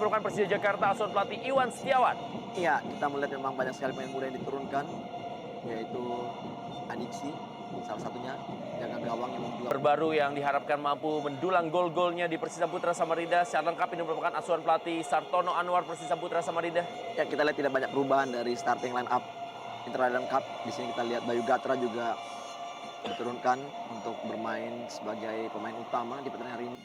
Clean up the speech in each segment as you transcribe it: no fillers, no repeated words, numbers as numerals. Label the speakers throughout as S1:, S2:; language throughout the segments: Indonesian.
S1: merupakan Persija Jakarta asuhan pelatih Iwan Setiawan.
S2: Iya, kita melihat memang banyak sekali pemain muda yang diturunkan, yaitu Adiksi, salah satunya, jaga gawang yang juga
S1: Terbaru yang diharapkan mampu mendulang gol-golnya di Persija Putra Samarinda. Secara lengkap ini merupakan asuhan pelatih Sartono Anwar Persija Putra Samarinda.
S2: ya kita lihat tidak banyak perubahan dari starting line up Inter-Island Cup. Di sini kita lihat Bayu Gatra juga diturunkan untuk bermain sebagai pemain utama di pertandingan hari ini.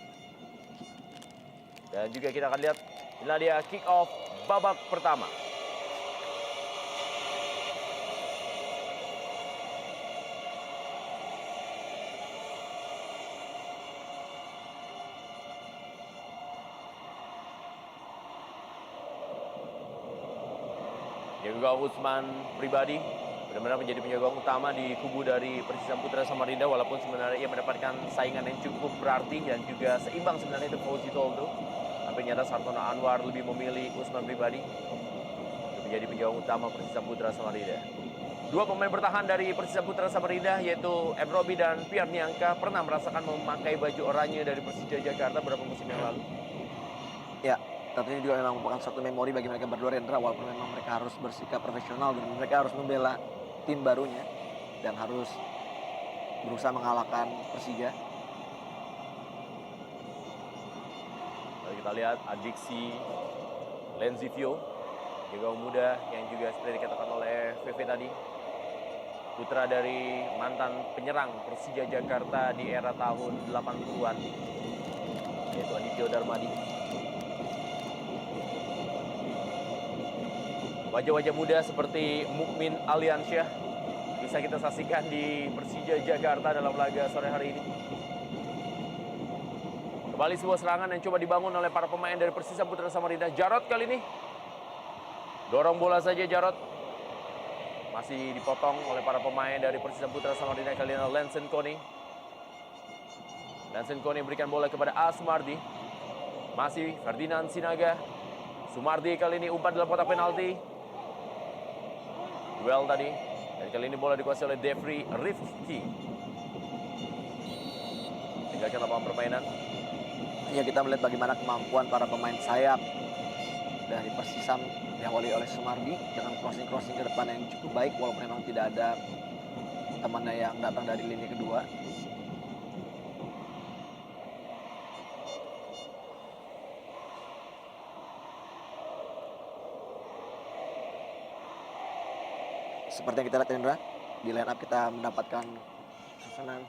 S1: Dan juga kita akan lihat inilah dia kick off babak pertama. Penjaga gawang Usman pribadi benar-benar menjadi penjaga gawang utama di kubu dari Persija Putra Samarinda, walaupun sebenarnya ia mendapatkan saingan yang cukup berarti dan juga seimbang sebenarnya itu Fauzi Toldo. Tapi nyata Sartono Anwar lebih memilih Usman pribadi untuk menjadi penjaga gawang utama Persija Putra Samarinda. Dua pemain bertahan dari Persija Putra Samarinda yaitu M. Robi dan Pierre Niangka pernah merasakan memakai baju oranye dari Persija Jakarta beberapa musim yang lalu.
S2: Ya, tentunya juga memang merupakan satu memori bagi mereka berdua, Rendra, walaupun memang mereka harus bersikap profesional dan mereka harus membela tim barunya dan harus berusaha mengalahkan Persija.
S1: Lalu kita lihat Adiksi Lenzivio, jaga muda yang juga seperti dikatakan oleh VV tadi, putra dari mantan penyerang Persija Jakarta di era tahun 80-an, yaitu Adityo Darmadi. Wajah-wajah muda seperti Mukmin Aliansyah bisa kita saksikan di Persija Jakarta dalam laga sore hari ini. Kembali sebuah serangan yang coba dibangun oleh para pemain dari Persija Putra Samarinda. Jarod kali ini dorong bola saja Jarod. Masih dipotong oleh para pemain dari Persija Putra Samarinda, kali ini Lensen Koni. Lensen Koni berikan bola kepada Asmardi. Masih Ferdinand Sinaga. Sumardi kali ini umpan dalam kotak penalti. Duel tadi, dan kali ini bola dikuasai oleh Devri Rifki. Tinggalkan lapangan permainan.
S2: Ya, kita melihat bagaimana kemampuan para pemain sayap dari Persisam diawali oleh Sumardi dengan crossing ke depan yang cukup baik, walaupun memang tidak ada temannya yang datang dari lini kedua. Seperti yang kita lihat, Indra, di line up kita mendapatkan susunan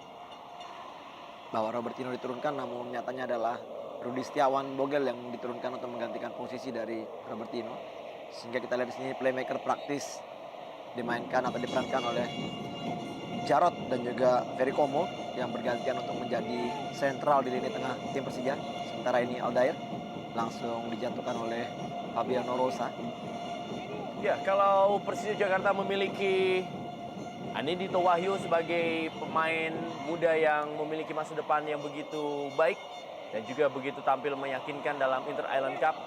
S2: bahwa Robertino diturunkan, namun nyatanya adalah Rudi Setiawan Bogel yang diturunkan untuk menggantikan posisi dari Robertino. Sehingga kita lihat di sini playmaker praktis dimainkan atau diperankan oleh Jarod dan juga Ferry Como yang bergantian untuk menjadi sentral di lini tengah tim Persija. Sementara ini Aldair langsung dijatuhkan oleh Fabiano Rosa.
S1: Ya, kalau Persija Jakarta memiliki Anindito Wahyu sebagai pemain muda yang memiliki masa depan yang begitu baik dan juga begitu tampil meyakinkan dalam Inter-Island Cup,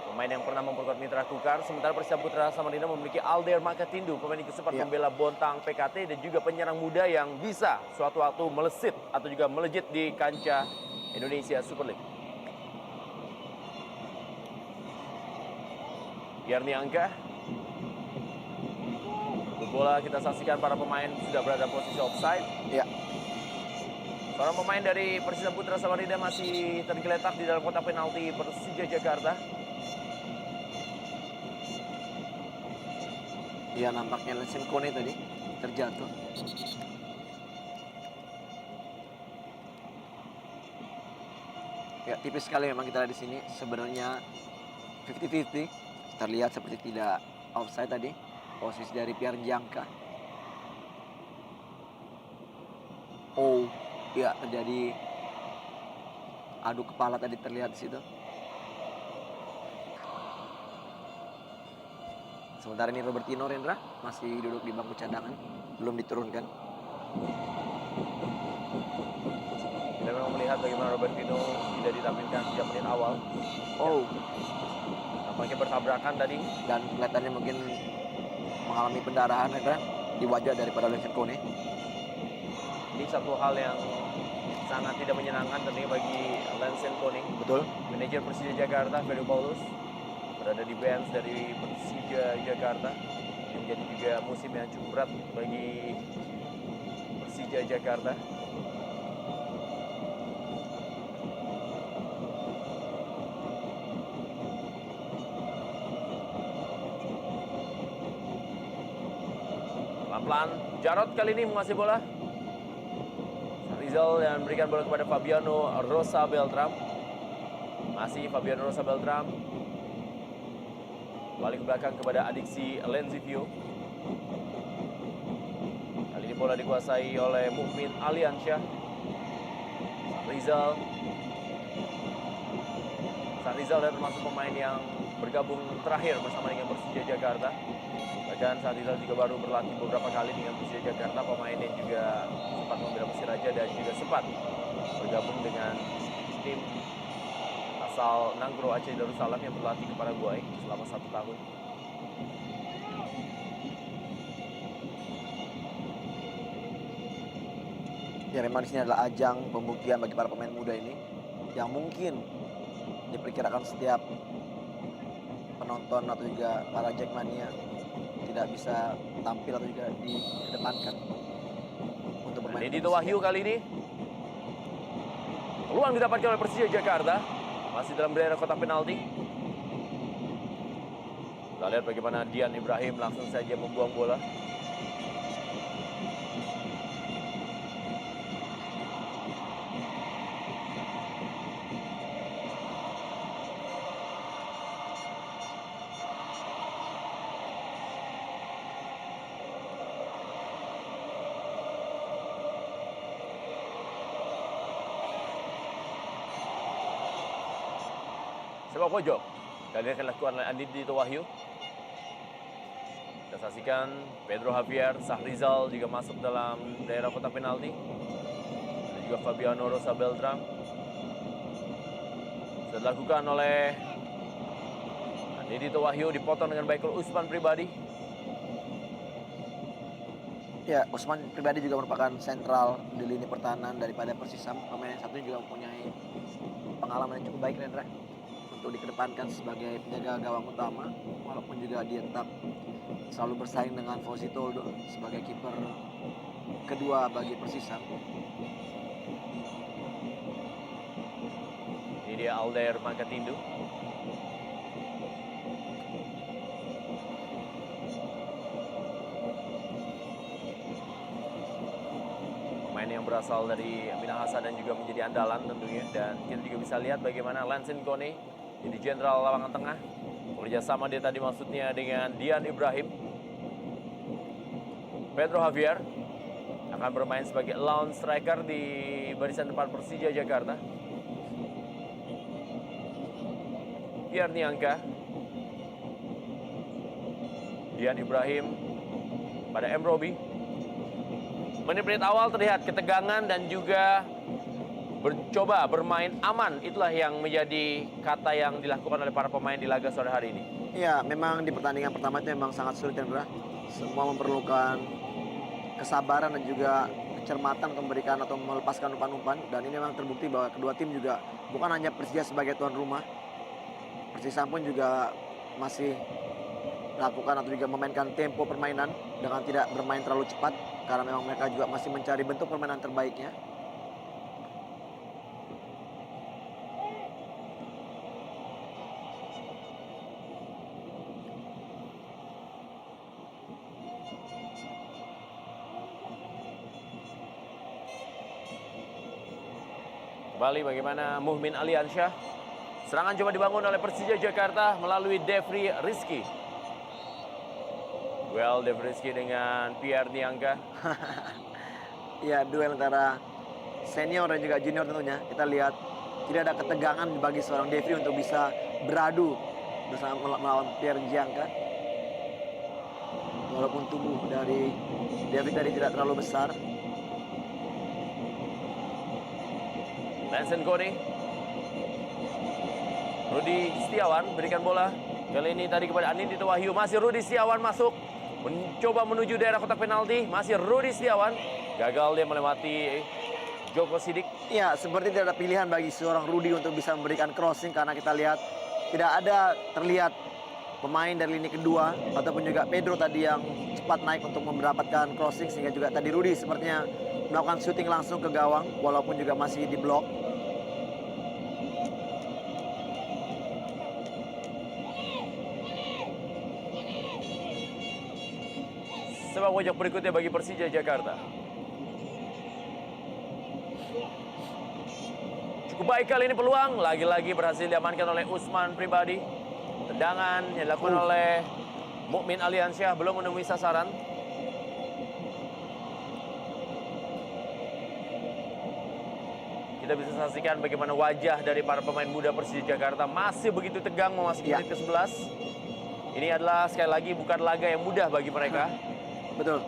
S1: pemain yang pernah memperkuat Mitra Kukar. Sementara Persija Putra Samarinda memiliki Aldair Makatindu, pemain yang sempat membela Bontang PKT, dan juga penyerang muda yang bisa suatu waktu melesit atau juga melejit di kancah Indonesia Super League. Pierre Niangka. Bola kita saksikan para pemain sudah berada posisi offside.
S2: Ya.
S1: Seorang pemain dari Persija Putra Samarinda masih tergeletak di dalam kotak penalti Persija Jakarta.
S2: Ya, nampaknya Lensen Kone tadi terjatuh. Ya, tipis sekali memang kita di sini. Sebenarnya 50-50. Terlihat seperti tidak offside tadi. Posisi dari Pierre Niangka. Oh, ya, terjadi adu kepala tadi terlihat di situ. Sementara ini Robertino, Rendra, masih duduk di bangku cadangan, belum diturunkan.
S1: Kita memang melihat bagaimana Robertino tidak ditampilkan sejak menit awal.
S2: Oh,
S1: Nampaknya bertabrakan tadi.
S2: dan kelihatannya mungkin mengalami pendarahan, Rendra, di wajah daripada Lensen Kone.
S1: Ini satu hal yang sangat tidak menyenangkan tentunya bagi Vincent Kone,
S2: Betul.
S1: manajer Persija Jakarta, Ferry Paulus, berada di bench dari Persija Jakarta. Ini menjadi juga musim yang cukup berat bagi Persija Jakarta. Pelan-pelan, Jarod kali ini menguasai bola. Rizal yang memberikan bola kepada Fabiano Rosa Beltram. Masih Fabiano Rosa Beltram. Balik ke belakang kepada Adiksi Lenzivio. Kali ini bola dikuasai oleh Mukmin Aliansyah. Rizal. Rizal adalah termasuk pemain yang bergabung terakhir bersama dengan Persija Jakarta. Bahkan saat Rizal juga baru berlatih beberapa kali dengan Persija Jakarta, pemain yang juga sempat membela Persiraja dan juga sempat bergabung dengan tim asal Nanggro Aceh Darussalam yang berlatih ke Paraguay selama 1 tahun.
S2: Ya memang di sini adalah ajang pembuktian bagi para pemain muda ini yang mungkin diperkirakan setiap penonton atau juga para Jackmania tidak bisa tampil atau juga dikedepankan untuk bermain.
S1: Dito Wahyu kali ini peluang didapatkan oleh Persija Jakarta, masih dalam daerah kotak penalti. Kita lihat bagaimana Dian Ibrahim langsung saja membuang bola. Sepak pojok kali ini akan dilakukan oleh Dito Wahyu. Kita saksikan Pedro Javier Sahrizal juga masuk dalam daerah kotak penalti. Dan juga Fabiano Rosa Beltram. Sudah dilakukan oleh Dito Wahyu, dipotong dengan baik oleh Usman Pribadi.
S2: Ya, Usman Pribadi juga merupakan sentral di lini pertahanan daripada Persisam. Pemain yang satunya juga mempunyai pengalaman yang cukup baik, Rendra, untuk dikedepankan sebagai penjaga gawang utama, walaupun juga dia tetap selalu bersaing dengan Fauzi Toldo sebagai kiper kedua bagi Persisam.
S1: Ini dia Aldair Makatindu. Pemain yang berasal dari Minahasa dan juga menjadi andalan tentunya. Dan kita juga bisa lihat bagaimana Vincent Kone jadi jenderal lapangan tengah. Kerjasama dia tadi maksudnya dengan Dian Ibrahim. Pedro Javier akan bermain sebagai lone striker di barisan depan Persija Jakarta. Pierre Niangka. Dian Ibrahim pada M. Robi. Menit-menit awal terlihat ketegangan dan juga mencoba bermain aman. Itulah yang menjadi kata yang dilakukan oleh para pemain di laga sore hari ini.
S2: Ya, memang di pertandingan pertama itu memang sangat sulit, Rendra. Semua memerlukan kesabaran dan juga kecermatan untuk memberikan atau melepaskan umpan-umpan. Dan ini memang terbukti bahwa kedua tim juga bukan hanya Persija sebagai tuan rumah, Persisam pun juga masih melakukan atau juga memainkan tempo permainan dengan tidak bermain terlalu cepat, karena memang mereka juga masih mencari bentuk permainan terbaiknya.
S1: Kembali bagaimana Mukmin Aliansyah. Serangan coba dibangun oleh Persija Jakarta melalui Devri Rizky. Duel Devri Rizky dengan Pierre Niangka.
S2: Ya, duel antara senior dan juga junior tentunya. Kita lihat tidak ada ketegangan bagi seorang Devri untuk bisa beradu bersama melawan Pierre Niangka. Walaupun tubuh dari Devri tadi tidak terlalu besar.
S1: Vincent Kone. Rudi Setiawan berikan bola. Kali ini tadi kepada Dito Wahyu. Masih Rudi Setiawan masuk. Mencoba menuju daerah kotak penalti, masih Rudi Setiawan. Gagal dia melewati Joko Sidik.
S2: Ya, seperti tidak ada pilihan bagi seorang Rudi untuk bisa memberikan crossing karena kita lihat tidak ada terlihat pemain dari lini kedua ataupun juga Pedro tadi yang cepat naik untuk mendapatkan crossing, sehingga juga tadi Rudi sepertinya melakukan shooting langsung ke gawang walaupun juga masih di blok.
S1: Sepak pojok berikutnya bagi Persija Jakarta. Cukup baik kali ini peluang, lagi-lagi berhasil diamankan oleh Usman Pribadi. Tendangan yang dilakukan oleh Mukmin Aliansyah belum menemui sasaran. Kita bisa saksikan bagaimana wajah dari para pemain muda Persija Jakarta masih begitu tegang memasuki menit ke-11. Ini adalah sekali lagi bukan laga yang mudah bagi mereka.
S2: Betul.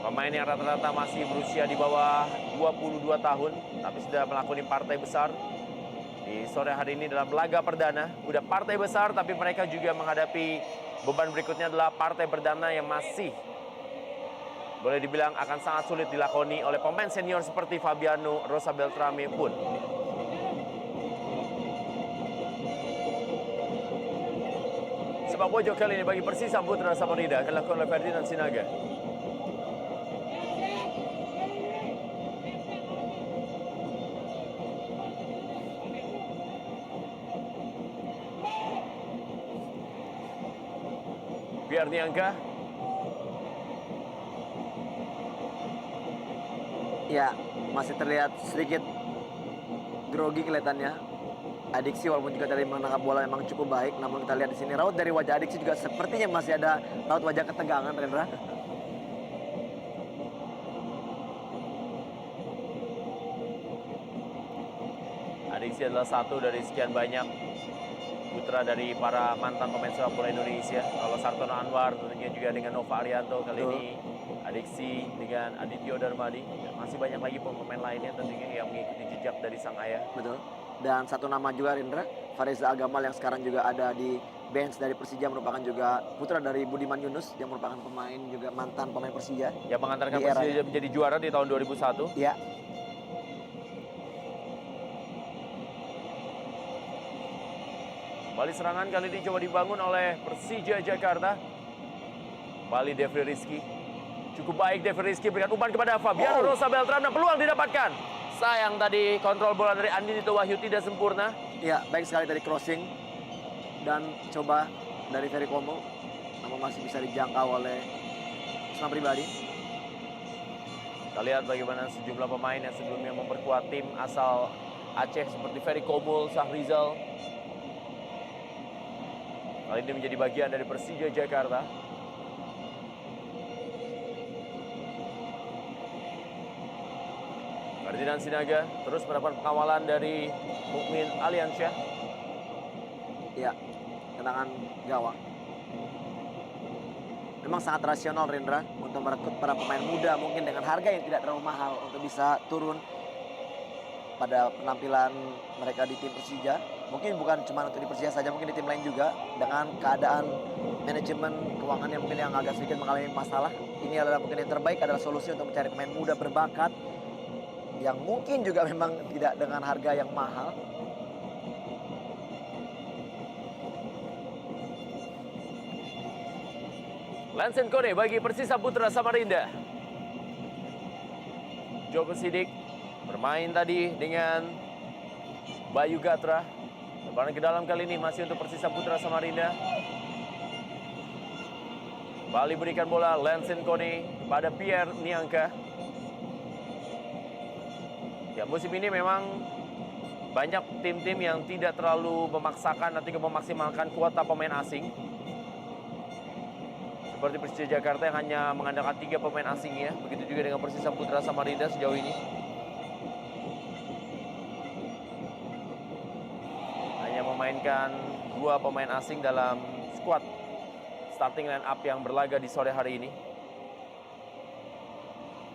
S1: Pemain yang rata-rata masih berusia di bawah 22 tahun, tapi sudah melakoni partai besar. Di sore hari ini dalam laga perdana, udah partai besar, tapi mereka juga menghadapi beban berikutnya adalah partai perdana yang masih boleh dibilang akan sangat sulit dilakoni oleh pemain senior seperti Fabiano Rosa Beltrame pun. Sepak pojok kali ini bagi Persisa Putra Samarinda akan dilakukan oleh Ferdinand Sinaga. Biar Niangka.
S2: Ya, masih terlihat sedikit grogi kelihatannya. Adiksi walaupun juga dari menangkap bola memang cukup baik, namun kita lihat di sini raut dari wajah Adiksi juga sepertinya masih ada raut wajah ketegangan, Rendra.
S1: Adiksi adalah satu dari sekian banyak putra dari para mantan pemain sepak bola Indonesia. Kalau Sartono Anwar tentunya juga dengan Nova Arianto, kali ini Adiksi dengan Adityo Darmadi. Masih banyak lagi pemain lainnya tentunya yang mengikuti jejak dari sang ayah.
S2: Betul. Dan satu nama juga Rendra, Fareza Agamal yang sekarang juga ada di bench dari Persija, merupakan juga putra dari Budiman Yunus yang merupakan pemain juga mantan pemain Persija.
S1: Yang mengantarkan
S2: Di era
S1: Persija menjadi juara di tahun 2001.
S2: Ya,
S1: Kembali serangan kali ini coba dibangun oleh Persija Jakarta. Kembali Devri Rizky. Cukup baik Devri Rizky berikan umpan kepada Fabiano Rosa Beltrame. Peluang didapatkan. Sayang tadi kontrol bola dari Andi Tito Wahyu tidak sempurna.
S2: ya baik sekali dari crossing dan coba dari Ferry Komo, namun masih bisa dijangkau oleh Usman Pribadi.
S1: Kita lihat bagaimana sejumlah pemain yang sebelumnya memperkuat tim asal Aceh seperti Ferry Komul, Sahrizal. Kali ini menjadi bagian dari Persija Jakarta. Ferdinand Sinaga terus mendapat pengawalan dari Mukmin Aliansyah.
S2: Ya, tendangan gawang. Memang sangat rasional Rendra untuk merekrut para pemain muda mungkin dengan harga yang tidak terlalu mahal untuk bisa turun pada penampilan mereka di tim Persija. Mungkin bukan cuma untuk di Persija saja, mungkin di tim lain juga. Dengan keadaan manajemen keuangan yang mungkin yang agak sedikit mengalami masalah, ini adalah mungkin yang terbaik adalah solusi untuk mencari pemain muda berbakat yang mungkin juga memang tidak dengan harga yang mahal.
S1: Lansen Kone bagi Persisa Putra Samarinda. Joko Sidik bermain tadi dengan Bayu Gatra. Lebaran ke dalam kali ini masih untuk Persisa Putra Samarinda. Kembali berikan bola Lansen Kone kepada Pierre Niangka. Ya, musim ini memang banyak tim-tim yang tidak terlalu memaksakan atau memaksimalkan kuota pemain asing. Seperti Persija Jakarta yang hanya mengandalkan 3 pemain asingnya. Begitu juga dengan Persisa Putra Samarinda sejauh ini. Hanya memainkan 2 pemain asing dalam skuad starting line up yang berlaga di sore hari ini.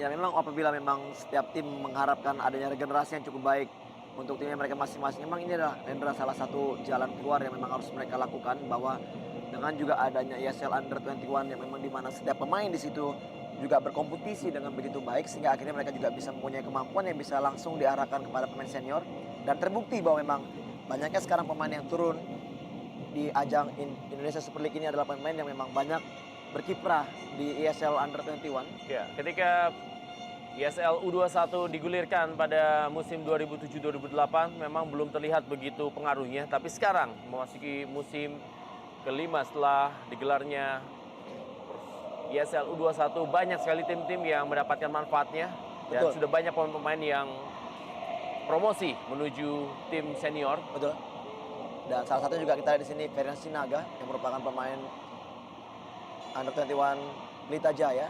S2: Ya memang apabila memang setiap tim mengharapkan adanya regenerasi yang cukup baik untuk timnya mereka masing-masing, memang ini adalah Rendra salah satu jalan keluar yang memang harus mereka lakukan, bahwa dengan juga adanya ESL Under 21 yang memang dimana setiap pemain di situ juga berkompetisi dengan begitu baik sehingga akhirnya mereka juga bisa mempunyai kemampuan yang bisa langsung diarahkan kepada pemain senior, dan terbukti bahwa memang banyaknya sekarang pemain yang turun di ajang Indonesia Super League ini adalah pemain yang memang banyak berkiprah di ESL Under 21.
S1: Ya, ketika ESL U21 digulirkan pada musim 2007-2008 memang belum terlihat begitu pengaruhnya, tapi sekarang memasuki musim kelima setelah digelarnya ESL U21 banyak sekali tim-tim yang mendapatkan manfaatnya. Dan
S2: Betul.
S1: sudah banyak pemain-pemain yang promosi menuju tim senior.
S2: Betul. Dan salah satu juga kita lihat di sini Ferian Sinaga yang merupakan pemain Under 21 Pelita Jaya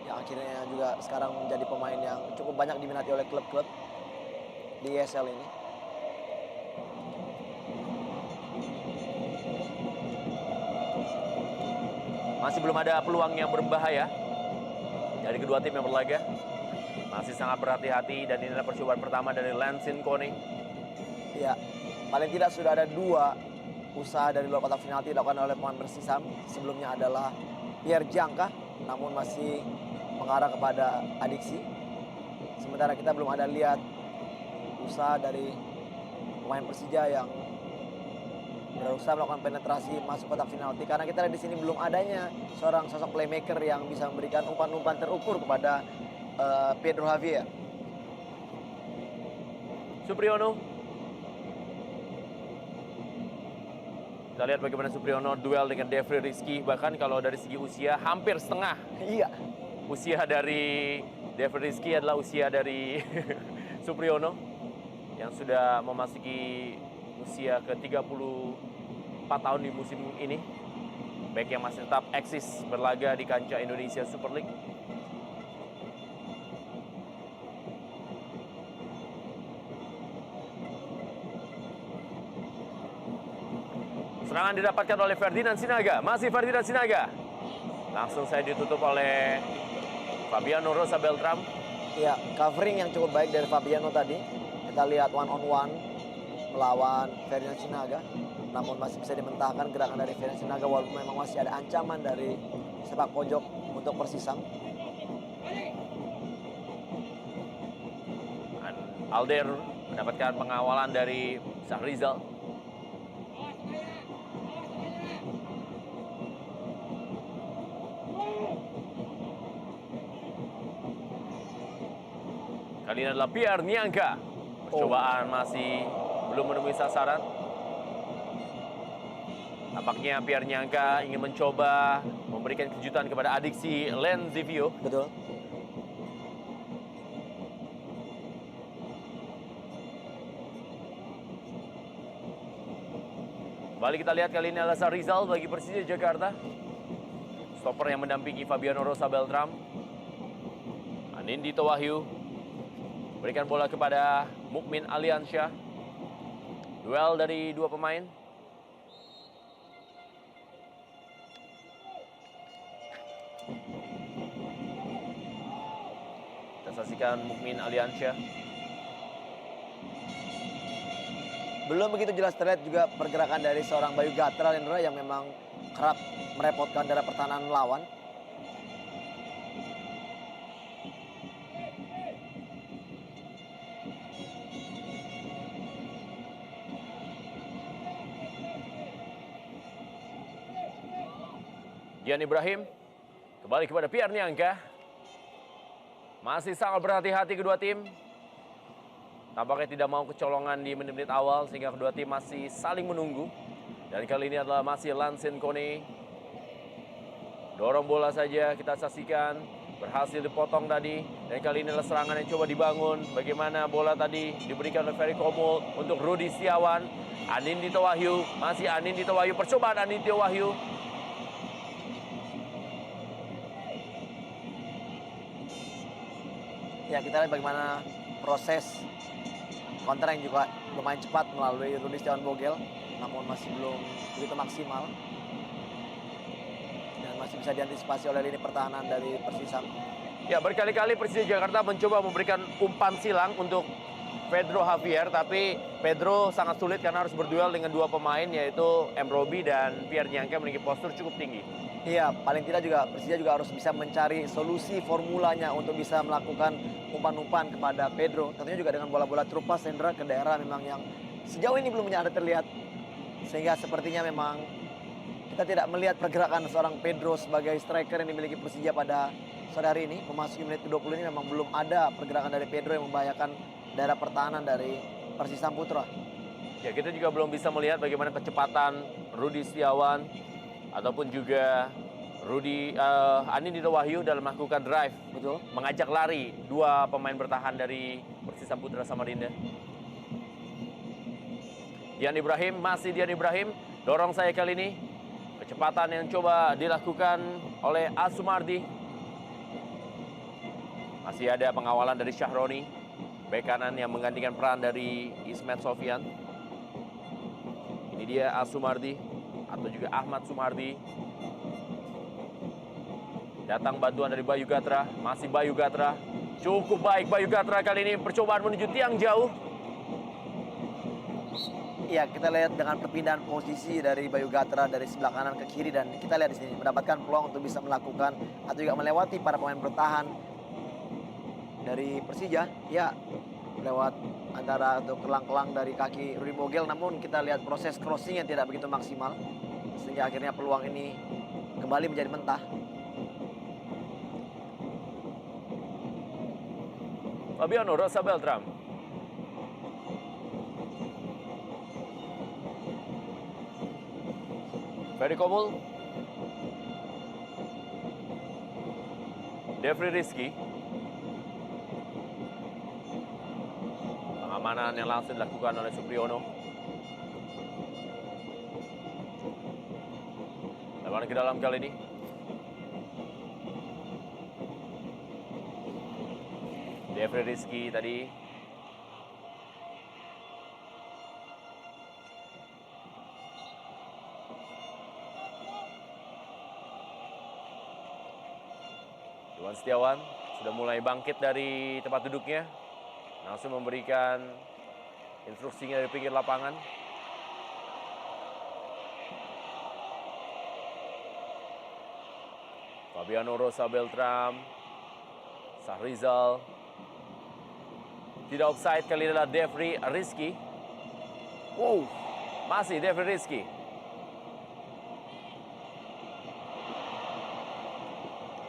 S2: yang akhirnya juga sekarang menjadi pemain yang cukup banyak diminati oleh klub-klub di ESL ini.
S1: Masih belum ada peluang yang berbahaya dari kedua tim yang berlaga. Masih sangat berhati-hati dan ini adalah percobaan pertama dari Lansin Kone.
S2: Ya, paling tidak sudah ada 2 usaha dari luar kotak penalti dilakukan oleh pemain Persisam. Sebelumnya adalah Pierre Jangka, namun masih mengarah kepada adiksi. Sementara kita belum ada lihat usaha dari pemain Persija yang berusaha melakukan penetrasi masuk kotak penalti, karena kita lihat di sini belum adanya seorang sosok playmaker yang bisa memberikan umpan-umpan terukur kepada Pedro Javier.
S1: Supriyono. Kita lihat bagaimana Supriyono duel dengan Devri Rizky. Bahkan kalau dari segi usia hampir setengah.
S2: Iya.
S1: Usia dari Devri Rizky adalah usia dari Supriyono yang sudah memasuki usia ke-34 tahun di musim ini. Back yang masih tetap eksis berlaga di kancah Indonesia Super League. Serangan didapatkan oleh Ferdinand Sinaga. Masih Ferdinand Sinaga. Langsung saya ditutup oleh Fabiano Rosa Beltram.
S2: Ya, covering yang cukup baik dari Fabiano tadi. Kita lihat one on one melawan Ferdinand Sinaga. Namun masih bisa dimentahkan gerakan dari Ferdinand Sinaga walaupun memang masih ada ancaman dari sepak pojok untuk Persisam.
S1: Alder mendapatkan pengawalan dari Syahrizal. Kali ini adalah Pierre Niangka. Percobaan masih belum menemui sasaran. Nampaknya Pierre Niangka ingin mencoba memberikan kejutan kepada adiksi Len Zivio.
S2: Betul.
S1: Kembali kita lihat kali ini adalah Rizal bagi Persija Jakarta. Stopper yang mendampingi Fabiano Rosa Beltram. Anindito Wahyu berikan bola kepada Mukmin Aliansyah. Duel dari dua pemain. Kita saksikan Mukmin Aliansyah.
S2: Belum begitu jelas terlihat juga pergerakan dari seorang Bayu Gatra Lendra yang memang kerap merepotkan dalam pertahanan lawan.
S1: Gian Ibrahim kembali kepada Pierre Niangka. Masih sangat berhati-hati kedua tim. Tampaknya tidak mau kecolongan di menit-menit awal sehingga kedua tim masih saling menunggu. Dan kali ini adalah masih Lansin Kone. Dorong bola saja kita saksikan. Berhasil dipotong tadi. Dan kali ini adalah serangan yang coba dibangun. Bagaimana bola tadi diberikan oleh Ferry Komul untuk Rudi Setiawan. Anindito Wahyu. Masih Anindito Wahyu. Percobaan Anindito Wahyu.
S2: Ya, kita lihat bagaimana proses counter yang juga lumayan cepat melalui Rudi Setiawan Bogel, namun masih belum begitu maksimal dan masih bisa diantisipasi oleh lini pertahanan dari Persisam.
S1: Ya, berkali-kali Persija Jakarta mencoba memberikan umpan silang untuk Pedro Javier, tapi Pedro sangat sulit karena harus berduel dengan dua pemain yaitu M. Robi dan Pierre Nyangka memiliki postur cukup tinggi.
S2: Iya, paling tidak juga Persija juga harus bisa mencari solusi formulanya untuk bisa melakukan umpan-umpan kepada Pedro. Tentunya juga dengan bola-bola terupas Sandra ke daerah memang yang sejauh ini belum ada terlihat. Sehingga sepertinya memang kita tidak melihat pergerakan seorang Pedro sebagai striker yang dimiliki Persija pada sore hari ini. Memasuki menit ke-20 ini memang belum ada pergerakan dari Pedro yang membahayakan daerah pertahanan dari Persis Samputra.
S1: Ya, kita juga belum bisa melihat bagaimana kecepatan Rudi Setiawan ataupun juga Anindito Wahyu dalam melakukan drive.
S2: Betul.
S1: Mengajak lari dua pemain bertahan dari Persis Samputra Samarinda. Dian Ibrahim, masih Dian Ibrahim. Dorong saya kali ini. Kecepatan yang coba dilakukan oleh Asumardi. Masih ada pengawalan dari Syahroni. Bek kanan yang menggantikan peran dari Ismet Sofian. Ini dia Asumardi atau juga Ahmad Sumardi. Datang bantuan dari Bayu Gatra, masih Bayu Gatra. Cukup baik Bayu Gatra kali ini percobaan menuju tiang jauh.
S2: Iya, kita lihat dengan perpindahan posisi dari Bayu Gatra dari sebelah kanan ke kiri dan kita lihat di sini mendapatkan peluang untuk bisa melakukan atau juga melewati para pemain bertahan dari Persija. Ya, lewat antara atau kelang-kelang dari kaki Rudi Bogel, namun kita lihat proses crossing yang tidak begitu maksimal sehingga akhirnya peluang ini kembali menjadi mentah.
S1: Fabiano Rosa Beltram. Ferry Komul. Devri Rizky. Pengamanan yang langsung dilakukan oleh Supriyono. Lebaran ke dalam kali ini. Devri Rizky tadi. Iwan Setiawan sudah mulai bangkit dari tempat duduknya. Langsung memberikan instruksinya dari pinggir lapangan. Fabiano Rosa Beltram. Sahrizal. Tidak offside kali ini adalah Devri Rizky. Wow, masih Devri Rizky.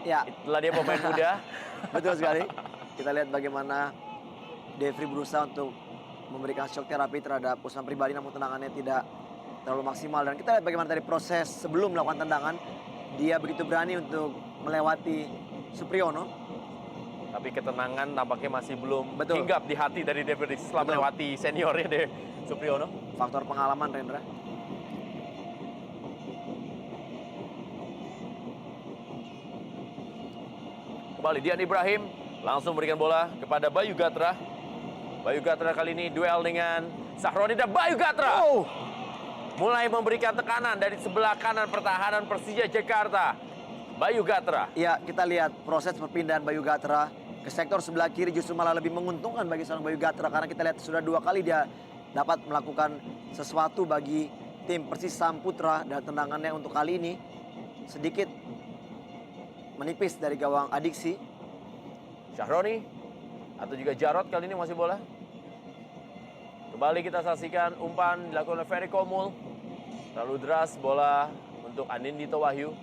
S2: Ya,
S1: Itulah dia pemain muda.
S2: betul sekali. Kita lihat bagaimana Devri berusaha untuk memberikan shock terapi terhadap usaha pribadi, namun tendangannya tidak terlalu maksimal. Dan kita lihat bagaimana dari proses sebelum melakukan tendangan, dia begitu berani untuk melewati Supriyono.
S1: Tapi ketenangan tampaknya masih belum
S2: Betul.
S1: hinggap di hati dari Devri Rizky setelah
S2: Betul.
S1: melewati seniornya dari Supriyono.
S2: Faktor pengalaman, Rendra.
S1: Kembali Dian Ibrahim langsung memberikan bola kepada Bayu Gatra. Bayu Gatra kali ini duel dengan Sahroni dan Bayu Gatra. Mulai memberikan tekanan dari sebelah kanan pertahanan Persija Jakarta. Bayu Gatra.
S2: Ya, kita lihat proses perpindahan Bayu Gatra ke sektor sebelah kiri justru malah lebih menguntungkan bagi seorang Bayu Gatra karena kita lihat sudah 2 kali dia dapat melakukan sesuatu bagi tim Persis Samputra dan tendangannya untuk kali ini sedikit menipis dari gawang Adiksi.
S1: Syahroni atau juga Jarod kali ini masih bola. Kembali kita saksikan umpan dilakukan oleh Ferry Komul. Terlalu deras bola untuk Anindito Wahyu.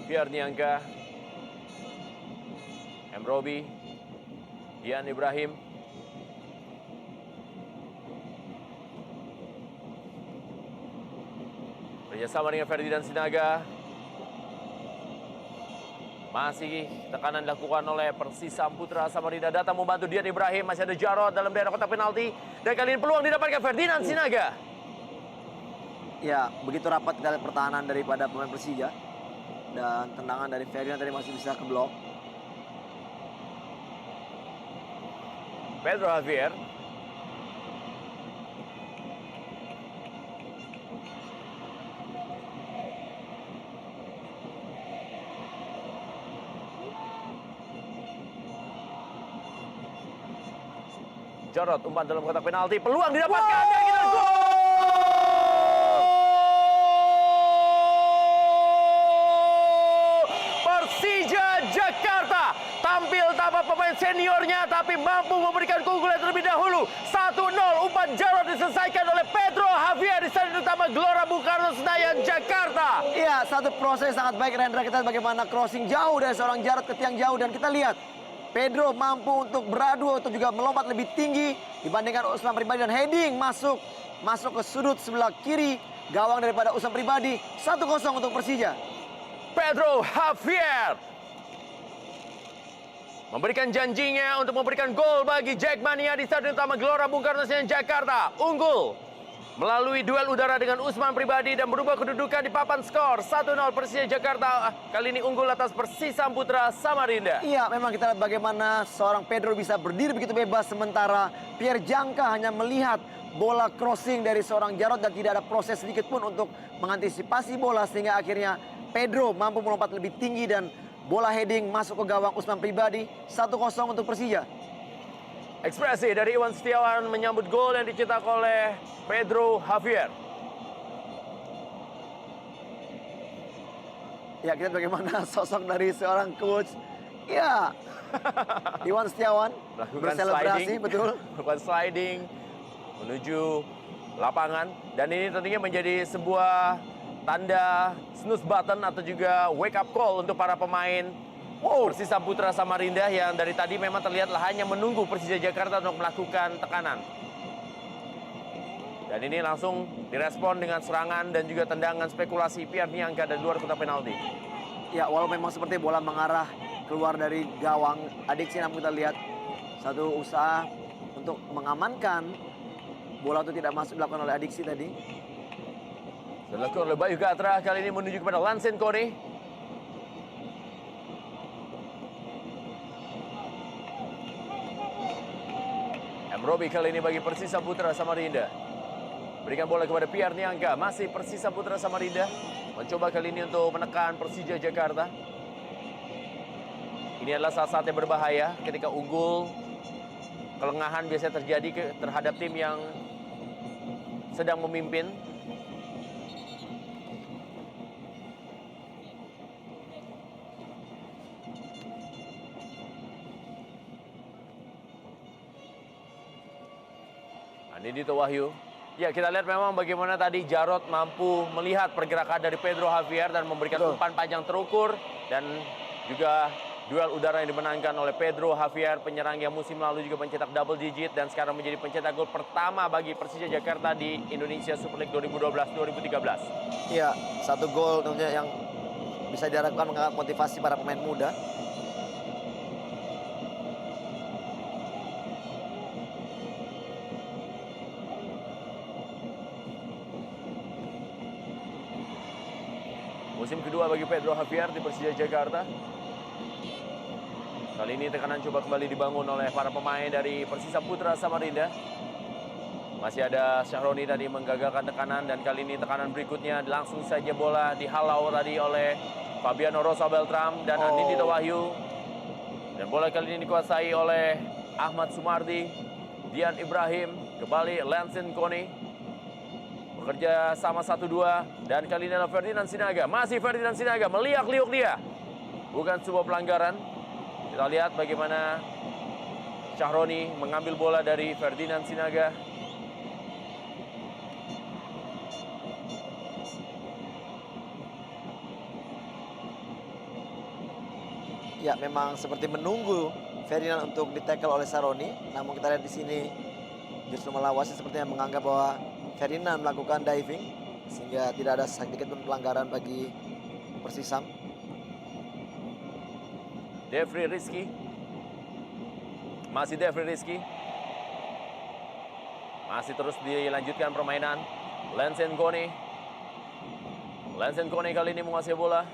S1: Pierre Nyangka, M. Robi, Dian Ibrahim. Kerjasama dengan Ferdinand Sinaga. Masih tekanan dilakukan oleh Persis Samputra Samarinda. Datang membantu Dian Ibrahim. Masih ada Jarod dalam daerah kotak penalti. Dan kali ini peluang didapatkan Ferdinand Sinaga.
S2: Ya, begitu rapat kita lihat pertahanan daripada pemain Persija. Dan tendangan dari Ferdinand tadi masih bisa keblok.
S1: Pedro Javier. Jarod, umpan dalam kotak penalti. Peluang didapatkan. Dan kita gol! Persija Jakarta tampil tanpa pemain seniornya tapi mampu memberikan keunggulan terlebih dahulu. 1-0, umpan Jarod diselesaikan oleh Pedro Javier di Stadion Utama Gelora Bung Karno Senayan, Jakarta.
S2: Iya, satu proses sangat baik Rendra. Kita lihat bagaimana crossing jauh dari seorang Jarod ke tiang jauh. Dan kita lihat Pedro mampu untuk beradu atau juga melompat lebih tinggi dibandingkan Usman Pribadi. Dan heading masuk ke sudut sebelah kiri gawang daripada Usman Pribadi. 1-0 untuk Persija.
S1: Pedro Javier memberikan janjinya untuk memberikan gol bagi Jackmania di Stadion Utama Gelora Bung Karno Senayan, Jakarta. Unggul melalui duel udara dengan Usman Pribadi dan berubah kedudukan di papan skor 1-0 Persija Jakarta. Kali ini unggul atas Persisam Putra Samarinda.
S2: Iya, memang kita lihat bagaimana seorang Pedro bisa berdiri begitu bebas sementara Pierre Jangka hanya melihat bola crossing dari seorang Jarod dan tidak ada proses sedikit pun untuk mengantisipasi bola sehingga akhirnya Pedro mampu melompat lebih tinggi dan bola heading masuk ke gawang Usman Pribadi. 1-0 untuk Persija.
S1: Ekspresi dari Iwan Setiawan menyambut gol yang dicetak oleh Pedro Javier.
S2: Ya, kita lihat bagaimana sosok dari seorang coach. Ya, Iwan Setiawan
S1: Melakukan
S2: berselebrasi,
S1: sliding.
S2: betul.
S1: Melakukan sliding menuju lapangan. Dan ini tentunya menjadi sebuah tanda snooze button atau juga wake up call untuk para pemain Persisam Putra Samarinda yang dari tadi memang terlihatlah hanya menunggu Persija Jakarta untuk melakukan tekanan. Dan ini langsung direspon dengan serangan dan juga tendangan spekulasi Pierre Niangka dari luar kotak penalti.
S2: Ya, walau memang seperti bola mengarah keluar dari gawang Adiksi, namun kita lihat satu usaha untuk mengamankan bola itu tidak masuk dilakukan oleh Adiksi tadi.
S1: Dilakukan oleh Bayu Gatra, kali ini menuju kepada Lansen Kone. Robi kali ini bagi Persisam Putra Samarinda. Berikan bola kepada Pierre Niangka. Masih Persisam Putra Samarinda. Mencoba kali ini untuk menekan Persija Jakarta. Ini adalah saat-saat yang berbahaya ketika unggul. Kelengahan biasanya terjadi terhadap tim yang sedang memimpin. Anindito Wahyu. Ya, kita lihat memang bagaimana tadi Jarod mampu melihat pergerakan dari Pedro Javier dan memberikan umpan panjang terukur. Dan juga duel udara yang dimenangkan oleh Pedro Javier, penyerang yang musim lalu juga mencetak double digit dan sekarang menjadi pencetak gol pertama bagi Persija Jakarta di Indonesia Super League 2012-2013.
S2: Iya, satu gol tentunya yang bisa diharapkan mengangkat motivasi para pemain muda.
S1: Musim kedua bagi Pedro Javier di Persija Jakarta. Kali ini tekanan coba kembali dibangun oleh para pemain dari Persisam Putra Samarinda. Masih ada Syahroni tadi menggagalkan tekanan dan kali ini tekanan berikutnya langsung saja bola dihalau tadi oleh Fabiano Rosa Beltram dan Anindito Wahyu. Dan bola kali ini dikuasai oleh Ahmad Sumardi, Dian Ibrahim, kembali Lansen Kone. Bekerja sama 1-2 dan kali ini adalah Ferdinand Sinaga. Masih Ferdinand Sinaga meliak-liuk dia. Bukan sebuah pelanggaran. Kita lihat bagaimana Syahroni mengambil bola dari Ferdinand Sinaga.
S2: Ya, memang seperti menunggu Ferdinand untuk ditackle oleh Saroni. Namun kita lihat di sini justru Malawasi sepertinya menganggap bahwa Ferdinand melakukan diving sehingga tidak ada sedikit pun pelanggaran bagi Persisam.
S1: Devri Rizky. Masih Devri Rizky. Masih terus dilanjutkan permainan. Lansen Kone. Lansen Kone kali ini menguasai bola.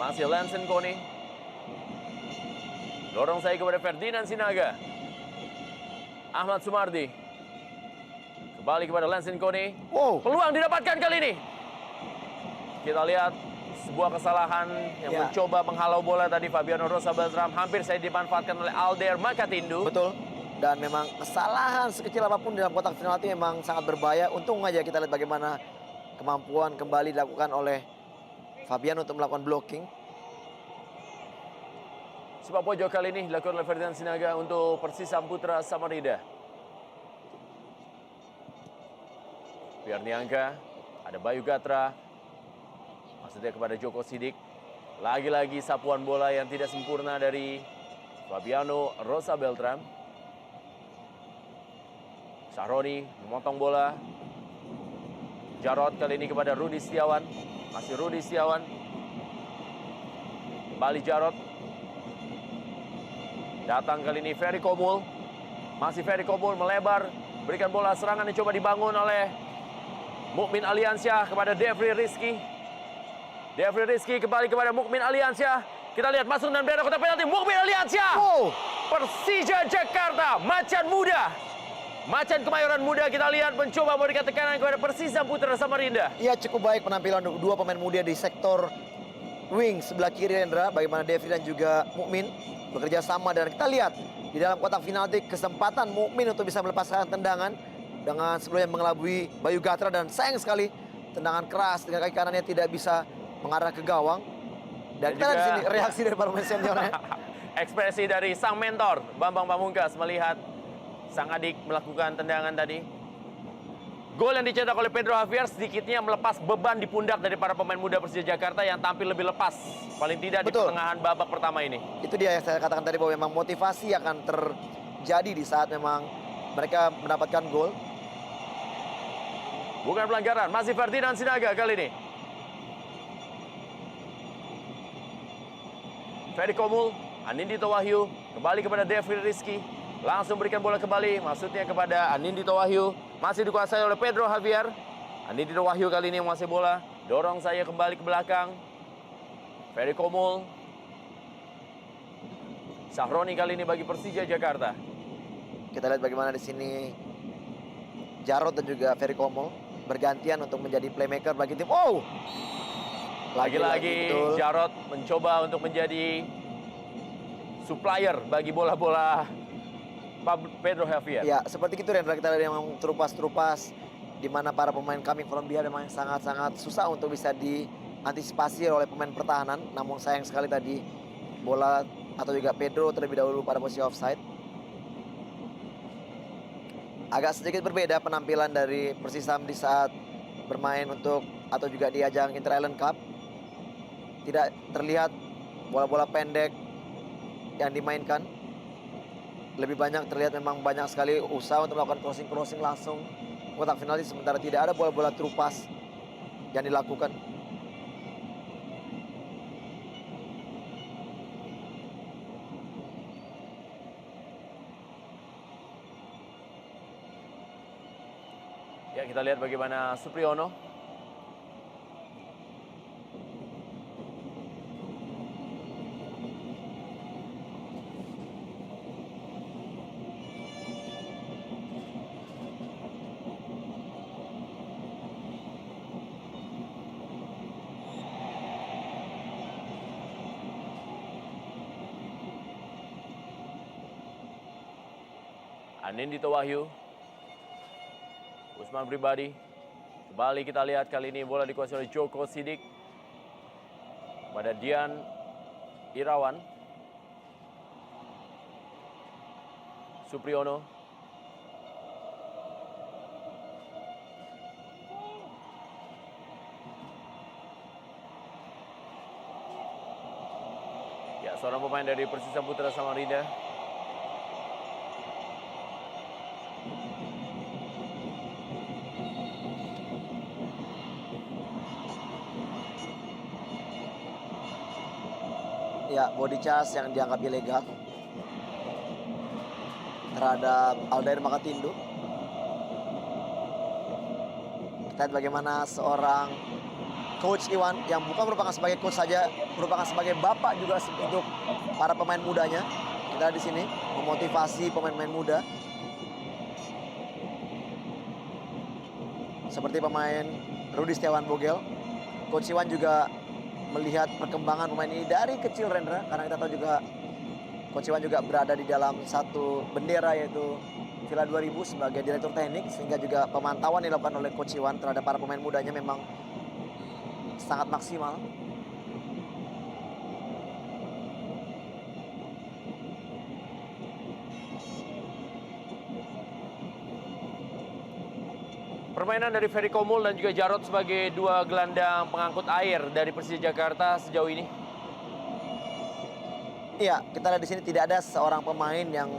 S1: Masih Lansen Kone. Dorong saya kepada Ferdinand Sinaga. Ahmad Sumardi. Kembali kepada Lansen Kone.
S2: Wow.
S1: Peluang didapatkan kali ini. Kita lihat sebuah kesalahan yang
S2: Ya.
S1: mencoba menghalau bola tadi. Fabiano Rosa Beltram hampir saya dimanfaatkan oleh Alder Makatindu.
S2: Betul. Dan memang kesalahan sekecil apapun dalam kotak penalti memang sangat berbahaya. Untung aja kita lihat bagaimana kemampuan kembali dilakukan oleh Fabian untuk melakukan blocking.
S1: Sepak pojok kali ini dilakukan oleh Ferdinand Sinaga untuk Persisam Putra Samarinda. Pierniangka, ada Bayu Gatra, maksudnya kepada Joko Sidik. Lagi-lagi sapuan bola yang tidak sempurna dari Fabiano Rosa Beltram. Sahroni memotong bola. Jarod kali ini kepada Rudi Setiawan. Masih Rudi Setiawan. Kembali Jarod. Datang kali ini Ferry Komul. Masih Ferry Komul melebar. Berikan bola serangan yang coba dibangun oleh Mukmin Aliansyah kepada Devri Rizky. Devri Rizky kembali kepada Mukmin Aliansyah. Kita lihat masuk dalam daerah kotak penalti. Mukmin Aliansyah.
S2: Oh,
S1: Persija Jakarta. Macan muda. Macan Kemayoran muda kita lihat mencoba memberikan tekanan kepada Persisam Putra Samarinda.
S2: iya cukup baik penampilan dua pemain muda di sektor wing sebelah kiri Rendra. Bagaimana Devri dan juga Mukmin bekerja sama. Dan kita lihat di dalam kotak penalti kesempatan Mukmin untuk bisa melepaskan tendangan dengan sebelumnya mengelabui Bayu Gatra. Dan sayang sekali tendangan keras dengan kaki kanannya tidak bisa mengarah ke gawang. Dan kita lihat di sini reaksi dari para pemain seniornya.
S1: Ekspresi dari sang mentor Bambang Pamungkas melihat sang adik melakukan tendangan tadi. Gol yang dicetak oleh Pedro Javier sedikitnya melepas beban di pundak dari para pemain muda Persija Jakarta yang tampil lebih lepas. Paling tidak di
S2: Betul.
S1: pertengahan babak pertama ini.
S2: Itu dia yang saya katakan tadi bahwa memang motivasi akan terjadi di saat memang mereka mendapatkan gol.
S1: Bukan pelanggaran, masih Ferdinand Sinaga kali ini. Ferry Komul, Anindito Wahyu, kembali kepada Devri Rizky. Langsung berikan bola kembali, maksudnya kepada Anindito Wahyu. Masih dikuasai oleh Pedro Javier. Anindito Wahyu kali ini yang menguasai bola. Dorong saya kembali ke belakang. Ferry Komul. Sahroni kali ini bagi Persija Jakarta.
S2: Kita lihat bagaimana di sini Jarod dan juga Ferry Komul bergantian untuk menjadi playmaker bagi tim. Oh,
S1: Lagi-lagi
S2: betul.
S1: Jarod mencoba untuk menjadi supplier bagi bola-bola Pedro Javier.
S2: Ya, seperti itu Rendra, kita lihat yang terupas-terupas di mana para pemain coming from behind memang sangat-sangat susah untuk bisa diantisipasi oleh pemain pertahanan. Namun sayang sekali tadi bola atau juga Pedro terlebih dahulu pada posisi offside. Agak sedikit berbeda penampilan dari Persisam di saat bermain untuk atau juga di ajang Inter Island Cup. Tidak terlihat bola-bola pendek yang dimainkan. Lebih banyak terlihat memang banyak sekali usaha untuk melakukan crossing langsung kotak penalti, sementara tidak ada bola-bola terupas yang dilakukan.
S1: Ya, kita lihat bagaimana Supriyono. Anindito Wahyu. Usman Pribadi. Kembali kita lihat kali ini bola dikuasai oleh Joko Sidik. Pada Dian Irawan. Supriyono. Ya, seorang pemain dari Persisam Putra Samarinda.
S2: Ya, body charge yang dianggap ilegal terhadap Aldair Makatindu. Kita lihat bagaimana seorang Coach Iwan yang bukan merupakan sebagai coach saja, merupakan sebagai bapak juga untuk para pemain mudanya. Kita lihat di sini memotivasi pemain-pemain muda. Seperti pemain Rudi Setiawan Bogel. Coach Iwan juga melihat perkembangan pemain ini dari kecil, Rendra, karena kita tahu juga Coach Iwan juga berada di dalam satu bendera, yaitu Villa 2000 sebagai direktur teknik, sehingga juga pemantauan yang dilakukan oleh Coach Iwan terhadap para pemain mudanya memang sangat maksimal.
S1: Permainan dari Ferry Komul dan juga Jarod sebagai dua gelandang pengangkut air dari Persija Jakarta sejauh ini.
S2: Iya, kita lihat di sini tidak ada seorang pemain yang